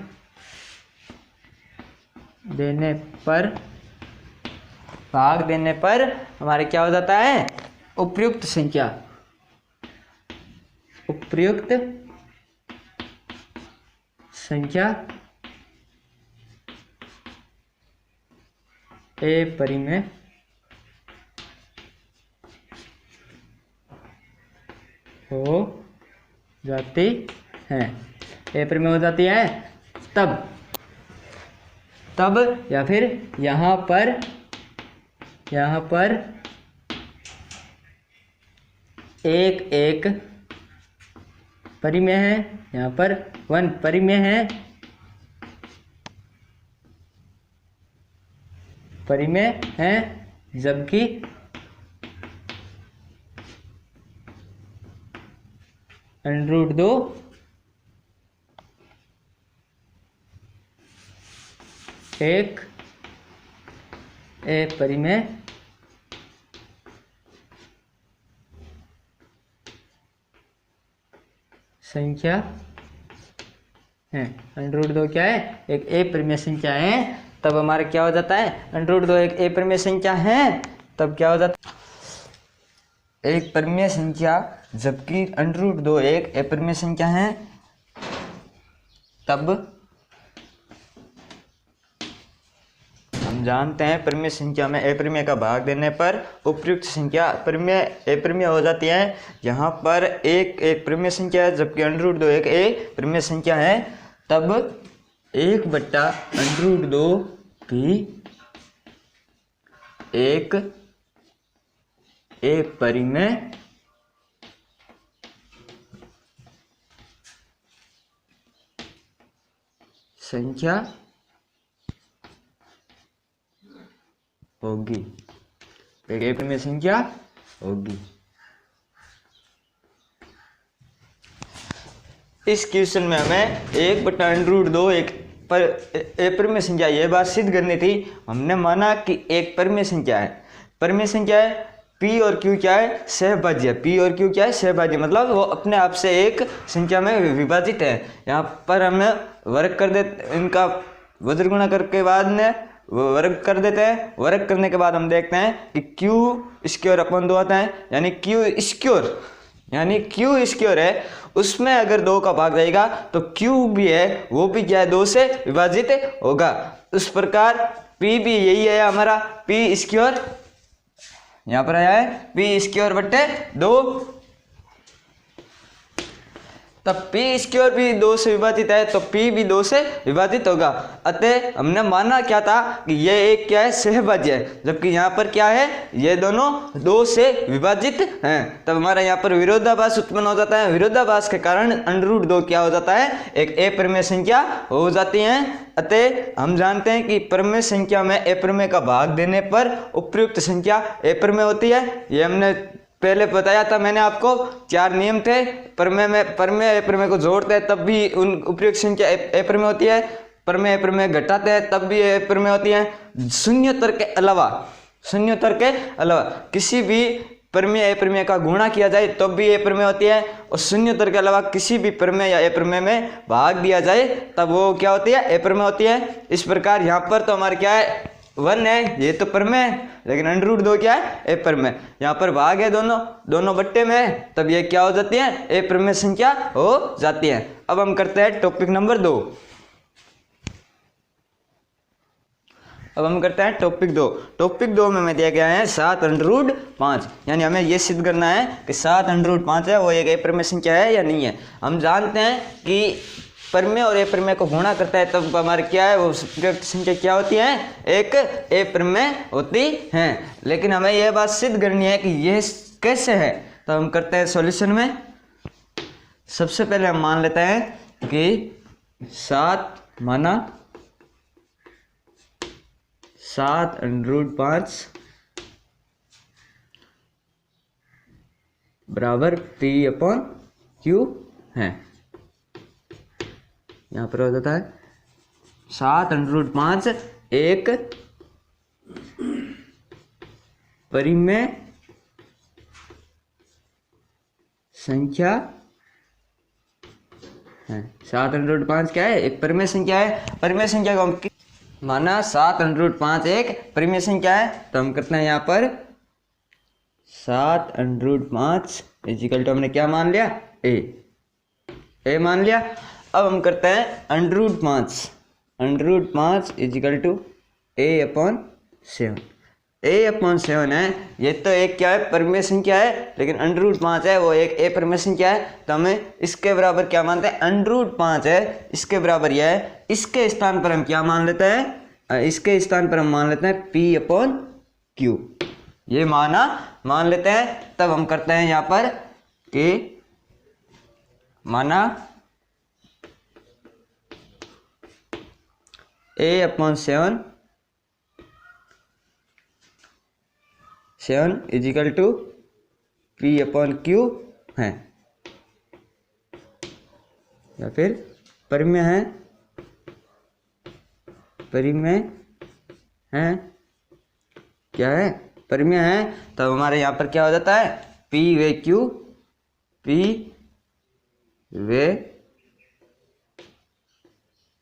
देने पर हमारे क्या हो जाता है? उपयुक्त संख्या अपरिमेय हो जाती है। अपरिमेय हो जाती है तब या फिर यहाँ पर एक परिमेय है, यहाँ पर 1 परिमेय है जबकि √2 एक अपरिमेय संख्या है। √2 क्या है? एक अपरिमेय संख्या है। तब हमारा क्या हो जाता है? √2 एक अपरिमेय संख्या है तब क्या हो जाता है? एक परिमेय संख्या जबकि √2 एक अपरिमेय संख्या है तब हम जानते हैं परिमेय संख्या में अपरिमेय का भाग देने पर उपयुक्त संख्या अपरिमेय हो जाती है। यहाँ पर एक परिमेय संख्या है जबकि √2 एक अपरिमेय संख्या है तब 1/√2 भी एक अपरिमेय संख्या होगी, एक अपरिमेय संख्या होगी। इस क्वेश्चन में हमें 1/√2 एक अपरिमेय संख्या ये बात सिद्ध करनी थी। हमने माना कि एक परिमेय संख्या है। परिमेय संख्या है P और Q क्या है? सहभाज्य। P और Q क्या है? सहभाज्य, मतलब वो अपने आप से एक संख्या में विभाजित है। यहाँ पर हमने वर्ग कर देते, इनका वज्र गुणा करके बाद में वर्ग कर देते हैं। वर्ग करने के बाद हम देखते हैं कि Q² आता है यानी Q² है, उसमें अगर 2 का भाग जाएगा तो Q भी है वो भी क्या है? 2 से विभाजित होगा। उस प्रकार P भी यही है हमारा P², यहाँ पर आया है P² बटे 2। तब पी स्क्वायर भी 2 से विभाजित है तो पी भी 2 से विभाजित होगा। अतः हमने माना क्या था कि ये एक क्या है, सहभाज्य है, जबकि यहाँ पर क्या है, ये दोनों 2 से विभाजित हैं। तब हमारा यहाँ पर विरोधाभास उत्पन्न हो जाता है। विरोधाभास के कारण √2 क्या हो जाता है, एक अपरिमेय संख्या हो जाती है। अतः हम जानते हैं कि परिमेय संख्या में अपरिमेय का भाग देने पर उपयुक्त संख्या अपरिमेय होती है। ये हमने पहले बताया था मैंने आपको, 4 नियम थे। परिमेय में परिमेय अपरिमेय को जोड़ते हैं तब भी उन उपयुक्त संख्या अपरिमेय होती है, परिमेय अपरिमेय घटाते हैं तब भी अपरिमेय होती है। शून्योत्तर के अलावा किसी भी परिमेय अपरिमेय का गुणा किया जाए तब भी अपरिमेय होती है, और शून्योत्तर के अलावा किसी भी परिमेय या अपरिमेय में भाग दिया जाए तब वो क्या होती है, अपरिमेय होती है। इस प्रकार यहाँ पर तो हमारे क्या है, 1 है, ये तो परिमेय है, लेकिन √2 क्या है, अपरिमेय। यहाँ पर भाग है दोनों बट्टे में, तब ये क्या हो जाती है, अपरिमेय संख्या हो जाती है। अब हम करते हैं टॉपिक नंबर 2। टॉपिक 2 में हमें दिया गया है 7√5, यानी हमें यह सिद्ध करना है कि 7√5 है वो एक अपरिमेय संख्या है या नहीं है। हम जानते हैं कि परिमेय और अपरिमेय को गुणा करता है तब हमारे क्या है, वो उपयुक्त संख्या क्या होती है, एक अपरिमेय होती है। लेकिन हमें यह बात सिद्ध करनी है कि यह कैसे है, तो हम करते हैं सॉल्यूशन में। सबसे पहले हम मान लेते हैं कि 7√5 बराबर P/Q है। यहाँ पर हो जाता है 7√5 एक परिमेय संख्या है। 7√5 क्या है, एक परिमेय संख्या है। परिमेय संख्या को हम माना 7√5 एक परिमेय संख्या है, तो हम करते हैं यहाँ पर 7√5 इक्वल टू हमने क्या मान लिया, ए मान लिया। अब हम करते हैं √5 इक्वल टू A/7। A/7 है, ये तो एक क्या है, परिमेय संख्या है, लेकिन √5 है वो एक अपरिमेय संख्या है, तो हमें इसके बराबर क्या मानते हैं, √5 है, इसके बराबर यह है। इसके स्थान पर हम क्या मान लेते हैं, इसके स्थान पर हम मान लेते हैं P/Q, ये मान लेते हैं। तब हम करते हैं यहाँ पर कि माना A/7 इक्वल टू P/Q है, या फिर परिमेय है क्या है, परिमेय है। तब हमारे यहाँ पर क्या हो जाता है, P/Q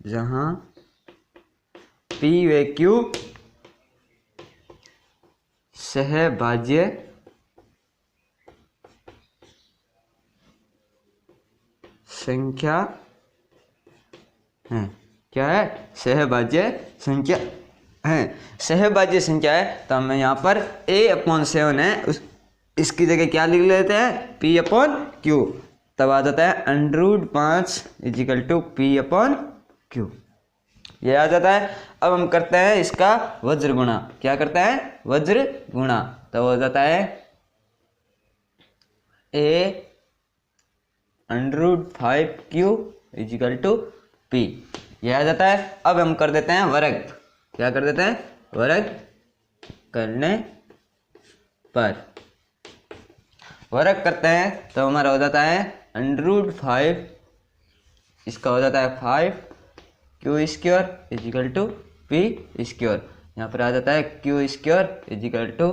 जहाँ P/Q सहभाज्य संख्या है। क्या है, सहभाज्य संख्या है। सहभाज्य संख्या है तो हमें यहाँ पर A/7 है, इसकी जगह क्या लिख लेते हैं, P/Q। तब आ जाता है √5 इक्वल टू P/Q, ये आ जाता है। अब हम करते हैं इसका वज्र गुणा। क्या करते हैं, वज्र गुणा। तो हो जाता है A√5Q इक्वल टू P, यह आ जाता है। अब हम कर देते हैं वर्ग। क्या कर देते हैं, वर्ग करने पर वर्ग करते हैं तो हमारा हो जाता है √5, इसका हो जाता है 5Q² इक्वल टू P²। यहाँ पर आ जाता है Q² इक्वल टू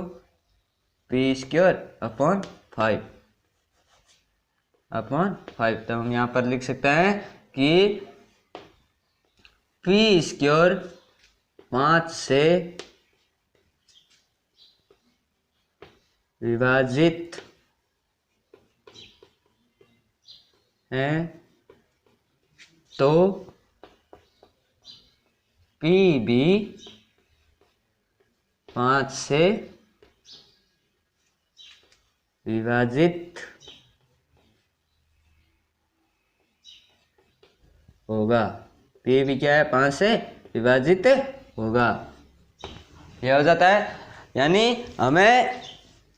P²/5। तो हम यहाँ पर लिख सकते हैं कि P² 5 से विभाजित है तो P भी 5 से विभाजित होगा। पी भी क्या है 5 से विभाजित होगा। यह हो जाता है, यानी हमें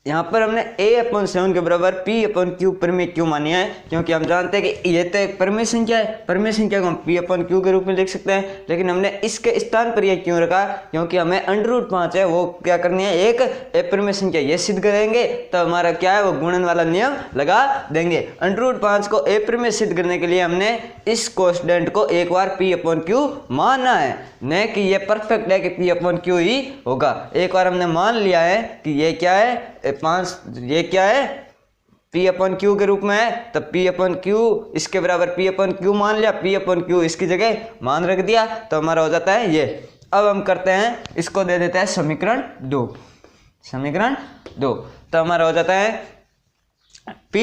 यहाँ पर हमने a/7 के बराबर p/q परिमेय क्यों मानी है, क्योंकि हम जानते हैं कि ये तो एक परिमेय संख्या है, परिमेय संख्या को हम p/q के रूप में लिख सकते हैं, लेकिन हमने इसके स्थान पर ये क्यों रखा, क्योंकि हमें √5 है वो क्या करनी है, एक अपरिमेय संख्या ये सिद्ध करेंगे तो हमारा क्या है वो गुणन वाला नियम लगा देंगे। √5 को अपरिमेय सिद्ध करने के लिए हमने इस कोष्टेंट को एक बार p/q मानना है, न कि ये परफेक्ट है कि p/q ही होगा। एक बार हमने मान लिया है कि ये क्या है 5, ये क्या है p/q के रूप में है, तब p/q इसके बराबर p/q मान लिया, p/q इसकी जगह मान रख दिया, तो हमारा हो जाता है ये। अब हम करते हैं, इसको दे देते हैं समीकरण 2, समीकरण 2, तो हमारा हो जाता है p,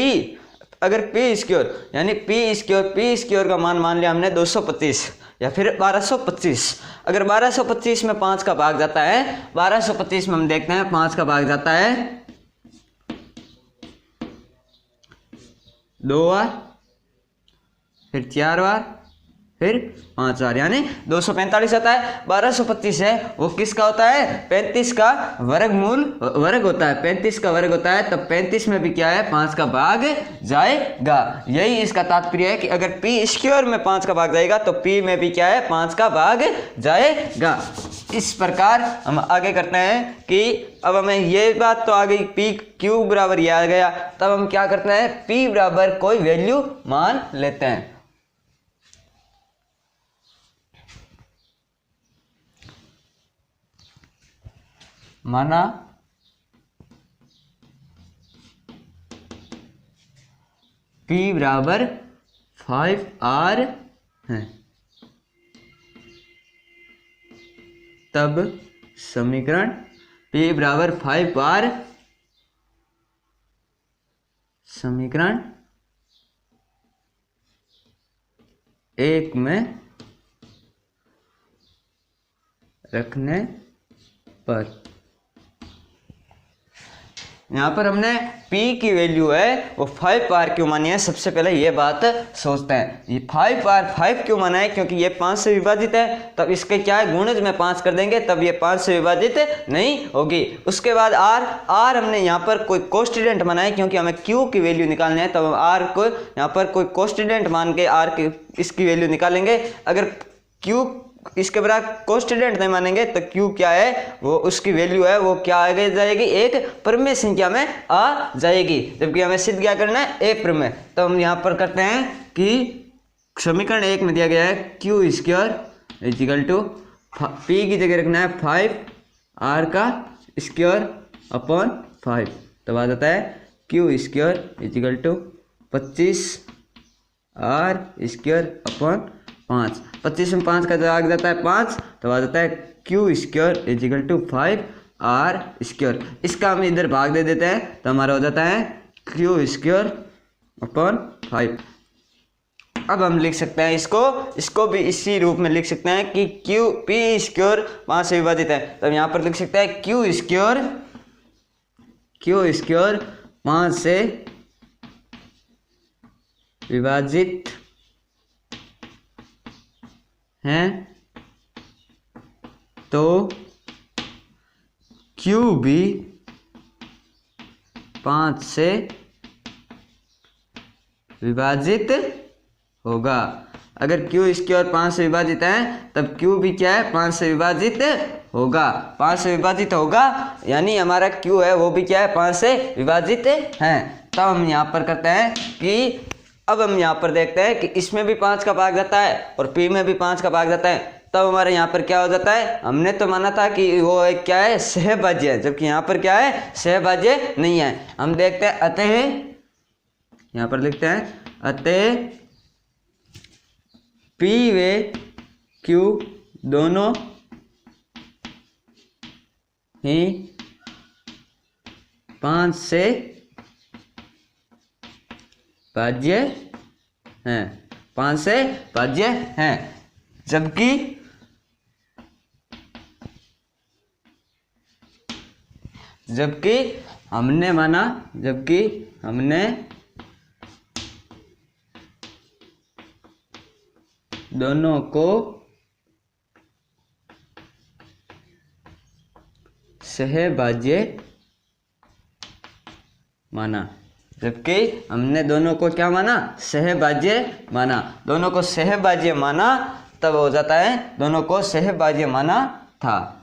अगर p स्क्वायर यानी p स्क्वायर का मान लिया हमने 225 या फिर 1225। अगर 1225 में 5 का भाग जाता है, 1225 में हम देखते हैं 5 का भाग जाता है 2 बार, फिर 4 बार, फिर 5 बार, यानी 245 आता है। 1225 है वो किसका होता है, 35 का वर्ग होता है, 35 का वर्ग होता है, तब 35 में भी क्या है 5 का भाग जाएगा। यही इसका तात्पर्य है कि अगर p स्क्वायर में 5 का भाग जाएगा तो p में भी क्या है 5 का भाग जाएगा। इस प्रकार हम आगे करते हैं कि अब हमें ये बात तो आ गई p/q बराबर ये आ गया, तब हम क्या करते हैं p बराबर कोई वैल्यू मान लेते हैं। माना p बराबर 5r है, तब समीकरण p बराबर 5r, समीकरण 1 में रखने पर, यहाँ पर हमने p की वैल्यू है वो 5r क्यों मानी है, सबसे पहले ये बात सोचते हैं। ये 5r 5 क्यों माना है, क्योंकि ये 5 से विभाजित है, तब इसके क्या है गुणज में 5 कर देंगे तब ये 5 से विभाजित नहीं होगी। उसके बाद r हमने यहाँ पर कोई कोस्टिडेंट माना है, क्योंकि हमें q की वैल्यू निकालनी है, तब हम r को यहाँ पर कोई कोस्टिडेंट मान के r की इसकी वैल्यू निकालेंगे। अगर q इसके बराबर कोस्टिडेंट नहीं मानेंगे तो q क्या है वो उसकी वैल्यू है वो क्या आ जाएगी, एक परिमेय संख्या में आ जाएगी, जबकि हमें सिद्ध क्या करना है अपरिमेय। तो हम यहाँ पर करते हैं कि समीकरण 1 में दिया गया है q square equal to p की जगह रखना है 5r का स्क्वायर अपॉन 5, तो आ जाता है q square equal to 25r square upon 5। 25 में 5 का भाग जाता है 5, तो आ जाता है q square equal to 5r square. इसका हम इधर भाग दे देते हैं तो हमारा हो जाता है q स्क्वायर अपॉन 5। अब हम लिख सकते हैं इसको भी इसी रूप में लिख सकते हैं कि p स्क्वायर 5 से विभाजित है, तब यहाँ पर लिख सकते हैं q स्क्वायर 5 से विभाजित हैं तो q भी 5 से विभाजित होगा। अगर q स्क्वायर 5 से विभाजित है तब q भी क्या है 5 से विभाजित होगा, 5 से विभाजित होगा, यानी हमारा q है वो भी क्या है 5 से विभाजित है। तब हम यहाँ पर करते हैं कि अब हम यहाँ पर देखते हैं कि इसमें भी 5 का भाग जाता है और p में भी 5 का भाग जाता है, तब हमारे यहाँ पर क्या हो जाता है, हमने तो माना था कि वो एक क्या है सहभाज्य है, जबकि यहाँ पर क्या है सहभाज्य नहीं है। हम देखते हैं अतः, यहाँ पर लिखते हैं अतः p व q दोनों ही 5 से भाज्य हैं, 5 से भाज्य हैं, जबकि हमने माना दोनों को सहभाज्य माना, जबकि हमने दोनों को क्या माना, सहभाज्य माना। दोनों को सहभाज्य माना तब हो जाता है दोनों को सहभाज्य माना था।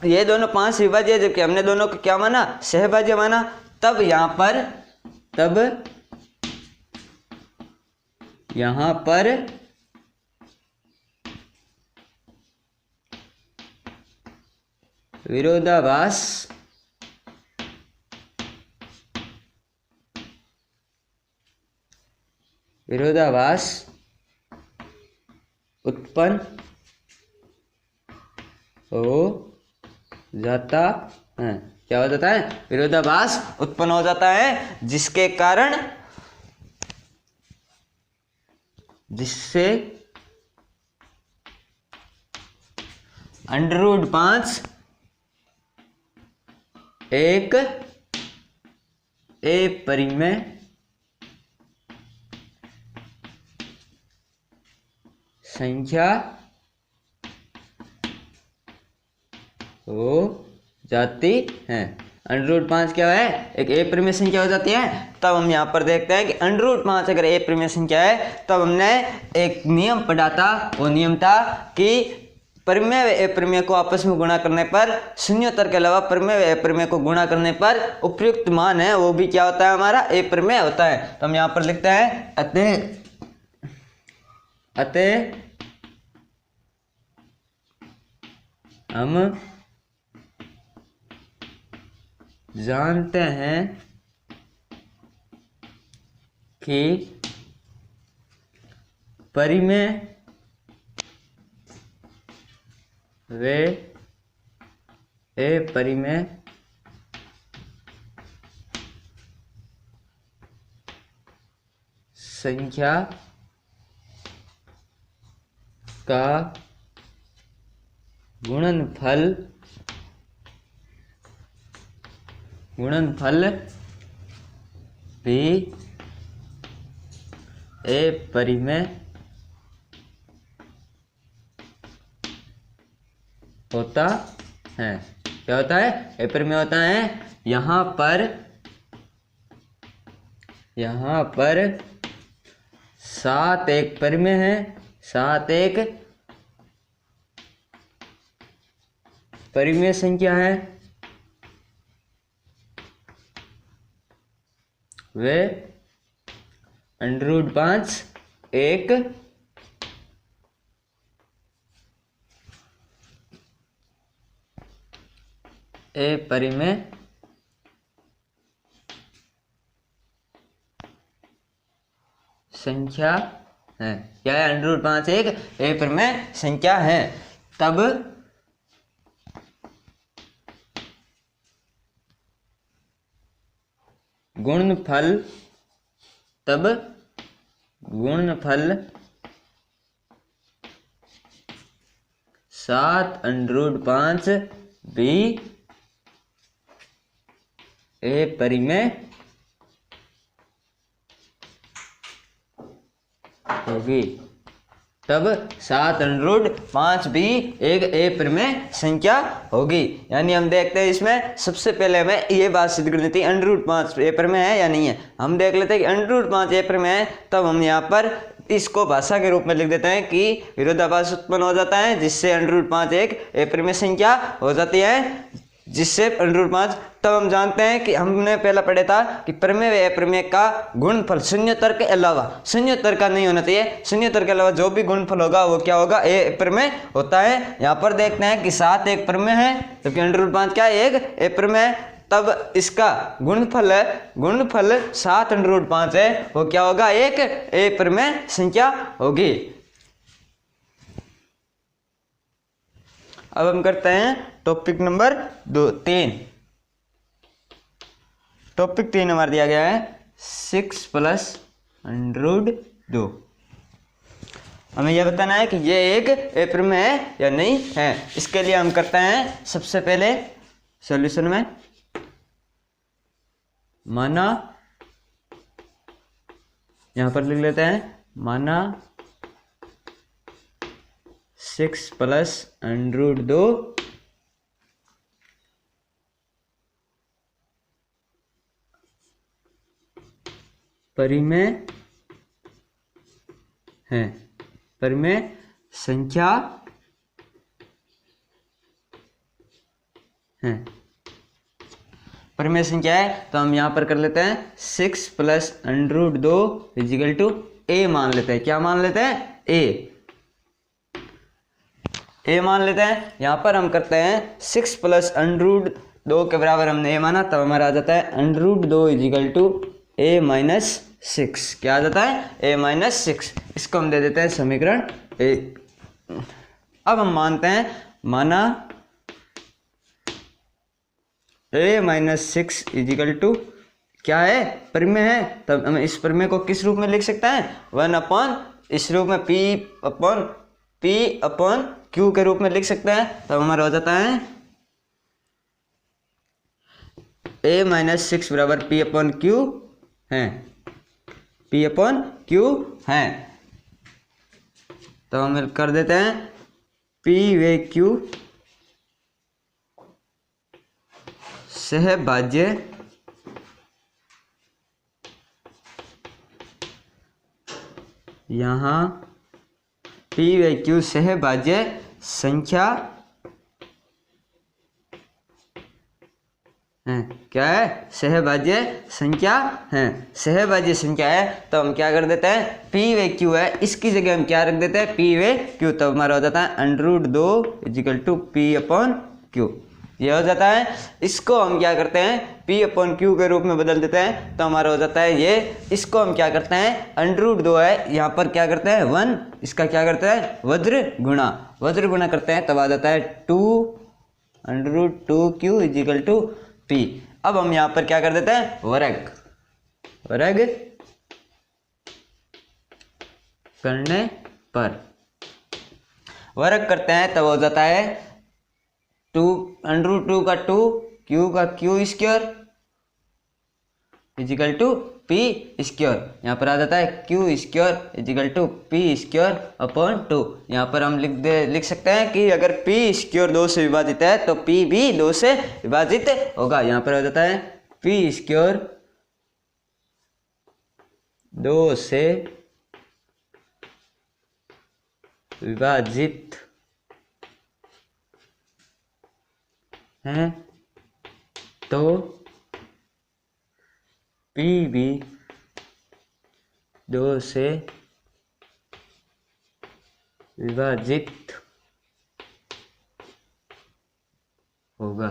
ये दोनों 5 विभाज्य, जबकि हमने दोनों को क्या माना, सहभाज्य माना। तब यहां पर विरोधाभास उत्पन्न हो जाता है। क्या हो जाता है, विरोधाभास उत्पन्न हो जाता है, जिससे √5 एक अपरिमेय संख्या हो जाती है। √5 क्या है, एक अपरिमेय संख्या हो जाती है। तब हम यहाँ पर देखते हैं कि √5 अगर अपरिमेय संख्या है, तब हमने एक नियम पढ़ा था। वो नियम था कि परिमेय व अपरिमेय को आपस में गुणा करने पर, शून्योत्तर के अलावा परिमेय व अपरिमेय को गुणा करने पर उपयुक्त मान है वो भी क्या होता है, हमारा अपरिमेय होता है। तो हम यहाँ पर लिखते हैं अतः हम जानते हैं कि परिमेय व अपरिमेय संख्या का गुणनफल भी अपरिमेय होता है। क्या होता है, अपरिमेय होता है। यहाँ पर 7 एक परिमेय है, 7 एक परिमेय संख्या है, वे √5 एक अपरिमेय संख्या है। क्या है, √5 एक अपरिमेय संख्या है। तब गुणनफल 7 √5 भी अपरिमेय होगी। तब 7 √5 भी एक अपरिमेय संख्या होगी। यानी हम देखते हैं इसमें सबसे पहले हमें ये बात सिद्ध करनी थी, √5 अपरिमेय है या नहीं है। हम देख लेते हैं कि √5 अपरिमेय है, तब हम यहाँ पर इसको भाषा के रूप में लिख देते हैं कि विरोधाभास उत्पन्न हो जाता है, जिससे √5 एक अपरिमेय संख्या हो जाती है, जिससे √5। तब हम जानते हैं कि हमने पहला पढ़ा था कि परिमेय व अपरिमेय का गुणनफल शून्योत्तर के अलावा, शून्योत्तर का नहीं होना चाहिए, शून्योत्तर के अलावा जो भी गुणनफल होगा वो क्या होगा, अपरिमेय होता है। यहाँ पर देखते हैं कि 7 एक परिमेय है, जबकि √5 क्या है, एक अपरिमेय। तब इसका गुणनफल 7 √5 है, वो क्या होगा, एक अपरिमेय संख्या होगी। अब हम करते हैं टॉपिक नंबर 3। टॉपिक 3 हमारा दिया गया है 6 + √2। हमें यह बताना है कि ये एक अपरिमेय है या नहीं है। इसके लिए हम करते हैं सबसे पहले सॉल्यूशन में माना, यहां पर लिख लेते हैं माना 6 प्लस √2 परिमेय है, परिमेय संख्या है। परिमेय संख्या है तो हम यहां पर कर लेते हैं 6 प्लस √2 इजिकल टू ए मान लेते हैं। क्या मान लेते हैं? ए मान लेते हैं। यहां पर हम करते हैं 6 प्लस √2 के बराबर हमने ए माना, तब हमारा आ जाता है √2 इजिकल टू ए माइनस 6। क्या आ जाता है? ए माइनस 6। इसको हम दे देते हैं समीकरण 1। अब हम मानते हैं माना ए माइनस 6 इजिकल टू क्या है? परिमेय है। तब हम इस परिमेय को किस रूप में लिख सकते हैं? 1 अपॉन इस रूप में P अपॉन Q के रूप में लिख सकते हैं। तब हमारा हो जाता है ए माइनस 6 बराबर P अपॉन Q है, P अपॉन Q है। तो हम कर देते हैं P वे Q सहभाज्य यहाँ P व Q सहभाज्य संख्या है। क्या है? सहभाज्य संख्या है। सहभाज्य संख्या है तो हम क्या कर देते हैं? P व Q है, इसकी जगह हम क्या रख देते हैं? P व Q। तब हमारा हो जाता है √2 is equal to P upon Q। ये हो जाता है। इसको हम क्या करते हैं? P अपॉन Q के रूप में बदल देते हैं तो हमारा हो जाता है ये। इसको हम क्या करते हैं? √2 है, यहाँ पर क्या करते हैं? 1, इसका क्या करते हैं? वज्र गुणा करते हैं, तब आ जाता है 2 √2Q इजिकल टू P। अब हम यहाँ पर क्या कर देते हैं? वर्ग करने पर वर्ग करते हैं, तब हो जाता है 2 √2 का 2, Q का Q square is equal to P square. यहाँ पर आ जाता है Q square is equal to P square upon 2। यहाँ पर हम लिख सकते हैं कि अगर P स्क्वायर 2 से विभाजित है तो P भी 2 से विभाजित होगा। यहाँ पर आ जाता है P स्क्वायर 2 से विभाजित है तो P भी 2 से विभाजित होगा।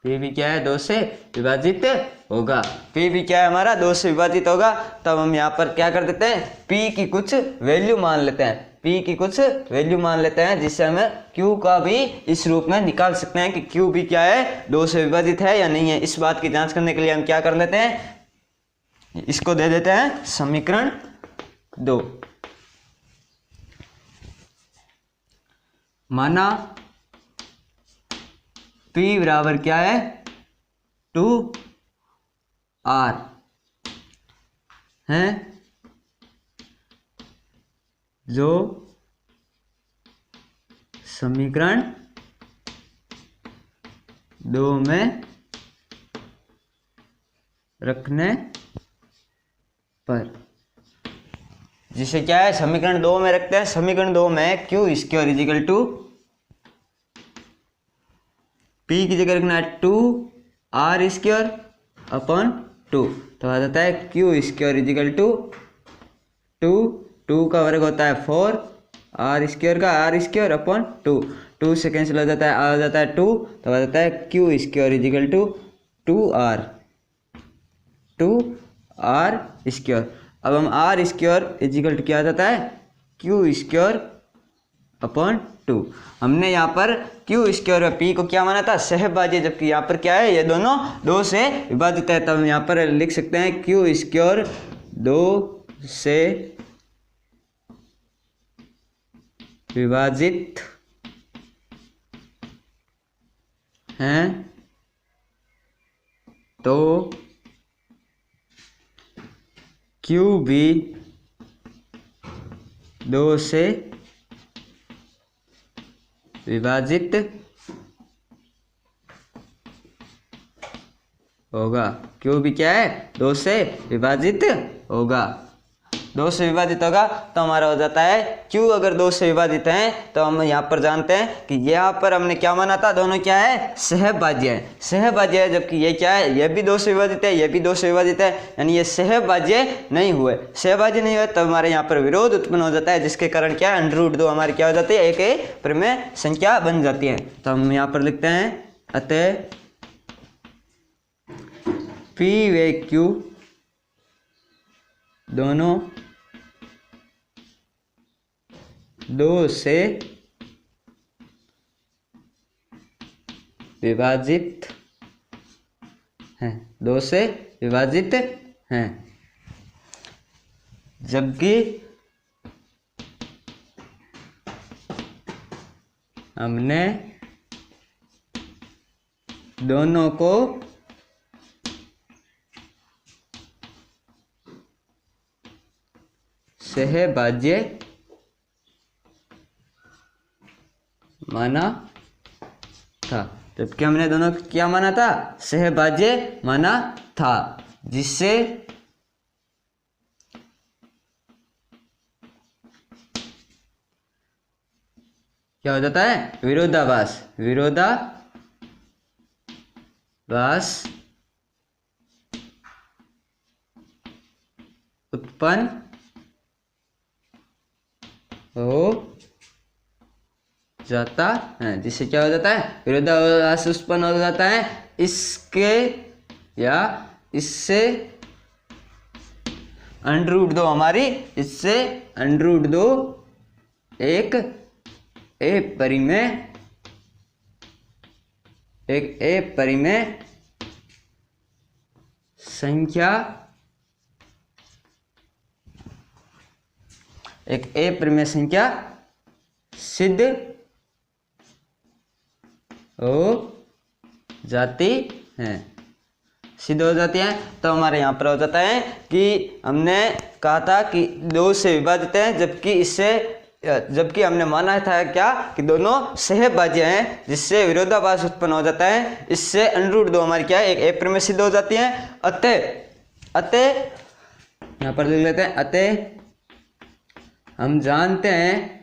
P भी क्या है? 2 से विभाजित होगा। P भी क्या है हमारा? 2 से विभाजित होगा। तब हम यहाँ पर क्या कर देते हैं? P की कुछ वैल्यू मान लेते हैं। P की कुछ वैल्यू मान लेते हैं जिससे हमें Q का भी इस रूप में निकाल सकते हैं कि Q भी क्या है? 2 से विभाजित है या नहीं है। इस बात की जांच करने के लिए हम क्या कर लेते हैं? इसको दे देते हैं समीकरण 2। माना P बराबर क्या है? 2R है, जो समीकरण 2 में रखने पर, जिसे क्या है? समीकरण 2 में रखते हैं। समीकरण 2 में Q square is equal to P की जगह रखना है 2R स्क्वायर अपॉन 2। तो आ जाता है Q स्क्वायर इजिकल टू 2 का वर्ग होता है 4, R स्क्वायर का R स्क्वायर अपॉन 2 से कैंसिल हो जाता है, आ जाता है 2। तो आ जाता है Q square is equal to 2R square. अब हम R स्क्वायर इजिकल टू क्या आ जाता है? Q square upon 2। हमने यहाँ पर Q स्क्वायर और P को क्या माना था? सहभाज्य, जबकि यहाँ पर क्या है? ये दोनों 2 से विभाजित है। तब हम यहाँ पर लिख सकते हैं Q स्क्वायर 2 से विभाजित हैं तो Q भी 2 से विभाजित होगा। क्यों भी क्या है, 2 से विभाजित होगा। 2 से विभाजित होगा तो हमारा हो जाता है Q अगर 2 से विभाजित है तो हम यहाँ पर जानते हैं कि यहाँ पर हमने क्या माना था, दोनों क्या है, सहभाज्य है। सहभाज्य है, जबकि ये क्या है, ये भी 2 से विभाजित है, ये भी 2 से विभाजित है, यानी ये सहभाज्य नहीं हुए। सहभाज्य नहीं हुए तो हमारे यहाँ पर विरोध उत्पन्न हो जाता है, जिसके कारण क्या है, √2 हमारी क्या हो जाती है, एक परिमेय संख्या बन जाती है। तो हम यहाँ पर लिखते हैं अतः P व Q दोनों 2 से विभाजित हैं, 2 से विभाजित हैं, जबकि हमने दोनों को सहभाज्य माना था। जबकि हमने दोनों को क्या माना था, सहभाज्य माना था, जिससे क्या हो जाता है, विरोधाभास। विरोधाभास उत्पन्न हो जाता है, जिससे क्या हो जाता है, विरोधाभास उत्पन्न हो जाता है। इसके या इससे √2 हमारी, इससे √2 एक परिमेय संख्या, एक परिमेय संख्या सिद्ध हो जाती है। सिद्ध हो जाती है तो हमारे यहाँ पर हो जाता है कि हमने कहा था कि 2 से विभाजित है, जबकि हमने माना था क्या कि दोनों सहभाज्य हैं, जिससे विरोधाभास उत्पन्न हो जाता है। इससे √2 हमारी क्या है, एक परिमेय सिद्ध हो जाती है। अतः यहाँ पर लिख लेते हैं, अतः हम जानते हैं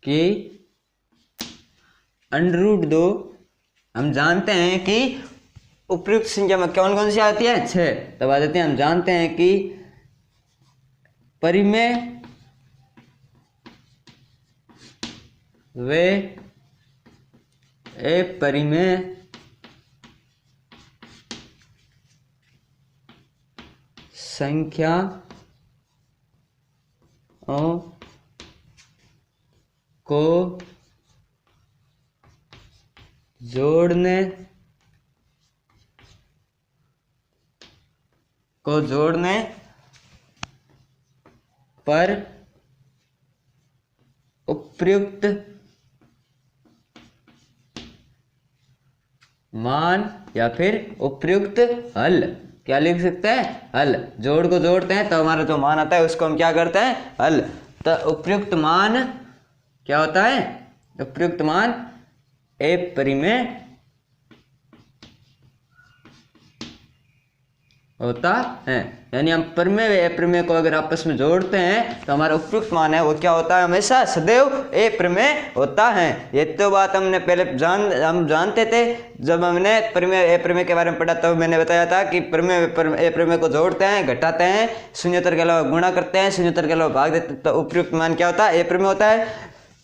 कि √2, हम जानते हैं कि उपयुक्त संख्या में कौन कौन सी आती है, 6। तब आ जाते हैं, हम जानते हैं कि परिमेय वे अपरिमेय संख्याओं को जोड़ने पर उपयुक्त मान या फिर उपयुक्त हल, क्या लिख सकते हैं, हल। जोड़ को जोड़ते हैं तो हमारा जो मान आता है उसको हम क्या करते हैं, हल। तो उपयुक्त मान क्या होता है, उपयुक्त मान अपरिमेय होता है। यानी हम परिमेय व अपरिमेय को अगर आपस में जोड़ते हैं तो हमारा उपयुक्त मान है वो क्या होता है, हमेशा सदैव अपरिमेय होता है। ये तो बात हमने पहले हम जानते थे। जब हमने परिमेय अपरिमेय के बारे में पढ़ा तब मैंने बताया था कि परिमेय अपरिमेय को जोड़ते हैं, घटाते हैं, शून्योत्तर के अलावा गुणा करते हैं, शून्योत्तर के अलावा भाग देते हैं, तो उपयुक्त मान क्या होता है, अपरिमेय होता है।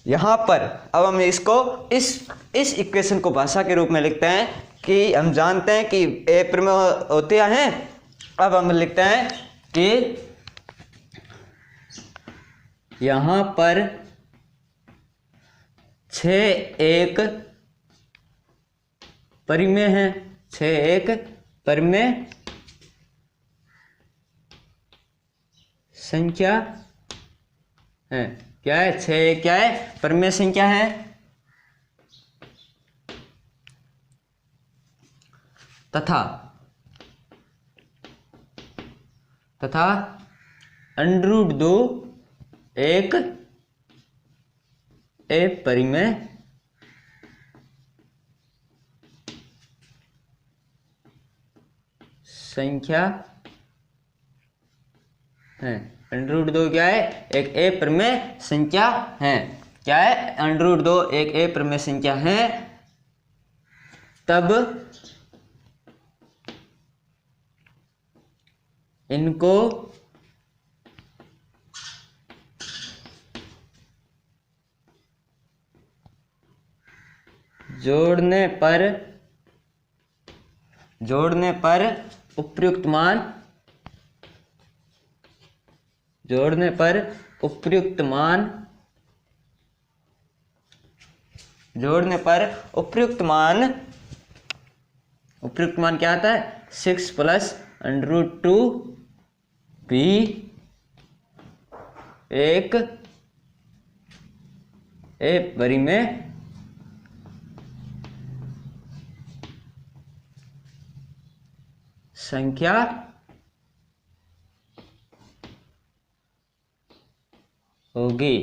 यहाँ पर अब हम इसको इस इक्वेशन को भाषा के रूप में लिखते हैं कि हम जानते हैं कि अपरिमेय होते हैं। अब हम लिखते हैं कि यहाँ पर 6 एक परिमेय है, 6 एक परिमेय संख्या है। क्या है, 6 क्या है, परिमेय संख्या है। तथा अंडर दो एक अपरिमेय संख्या है। अंडर रूट दो क्या है? एक अपरिमेय संख्या है। क्या है? अंडर रूट दो एक अपरिमेय संख्या है। तब इनको जोड़ने पर उपयुक्त मान क्या आता है? 6 प्लस अंडर रूट 2 भी एक अपरिमेय संख्या होगी।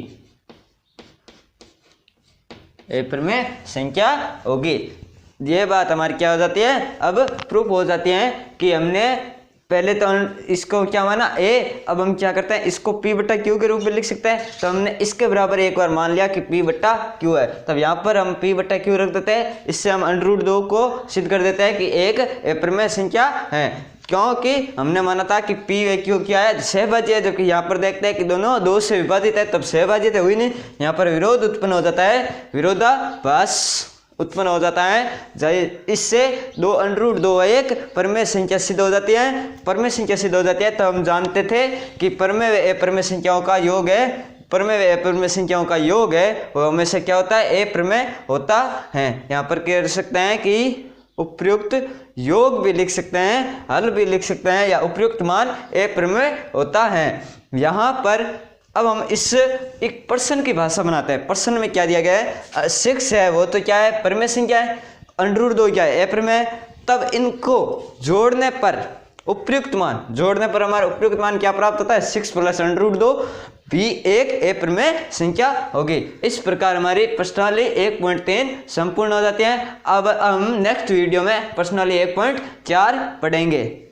अपरिमेय संख्या होगी। ये बात हमारी क्या हो जाती है? अब प्रूफ हो जाती है कि हमने पहले तो इसको क्या माना ए, अब हम क्या करते हैं इसको p बट्टा क्यू के रूप में लिख सकते हैं। तो हमने इसके बराबर एक बार मान लिया कि p बट्टा क्यू है, तब यहाँ पर हम p बट्टा क्यू रख देते हैं। इससे हम अंडर रूट 2 को सिद्ध कर देते हैं कि एक अपरिमेय संख्या है, क्योंकि हमने माना था कि p व q क्या है? सहभाज्य है। जबकि यहाँ पर देखते हैं कि दोनों 2 से विभाजित है, तब सहभाज्य तो हुई नहीं, यहाँ पर विरोध उत्पन्न हो जाता है, विरोधाभास उत्पन्न हो जाता है। इससे दो अंडर रूट 2 एक परिमेय संख्या सिद्ध हो जाती है। परिमेय संख्या सिद्ध हो जाती है तो हम जानते थे कि परिमेय व अपरिमेय संख्याओं का योग है, परिमेय व अपरिमेय संख्याओं का योग है वो हमेशा क्या होता है? अपरिमेय होता है। यहाँ पर कह सकते हैं कि उपयुक्त योग भी लिख सकते हैं, हल भी लिख सकते हैं, या उपयुक्त मान अपरिमेय होता है। यहाँ पर अब हम इस एक प्रश्न की भाषा बनाते हैं। प्रश्न में क्या दिया गया है? 6 है वो तो क्या है? परिमेय संख्या है। अंडर रूट 2 क्या है? अपरिमेय। तब इनको जोड़ने पर उपयुक्त मान, जोड़ने पर हमारा उपयुक्त मान क्या प्राप्त होता है? 6 प्लस अंडर रूट 2 भी एक अपरिमेय संख्या होगी। इस प्रकार हमारी प्रश्नावली 1.3 संपूर्ण हो जाती है। अब हम नेक्स्ट वीडियो में प्रश्नावली 1.4 पढ़ेंगे।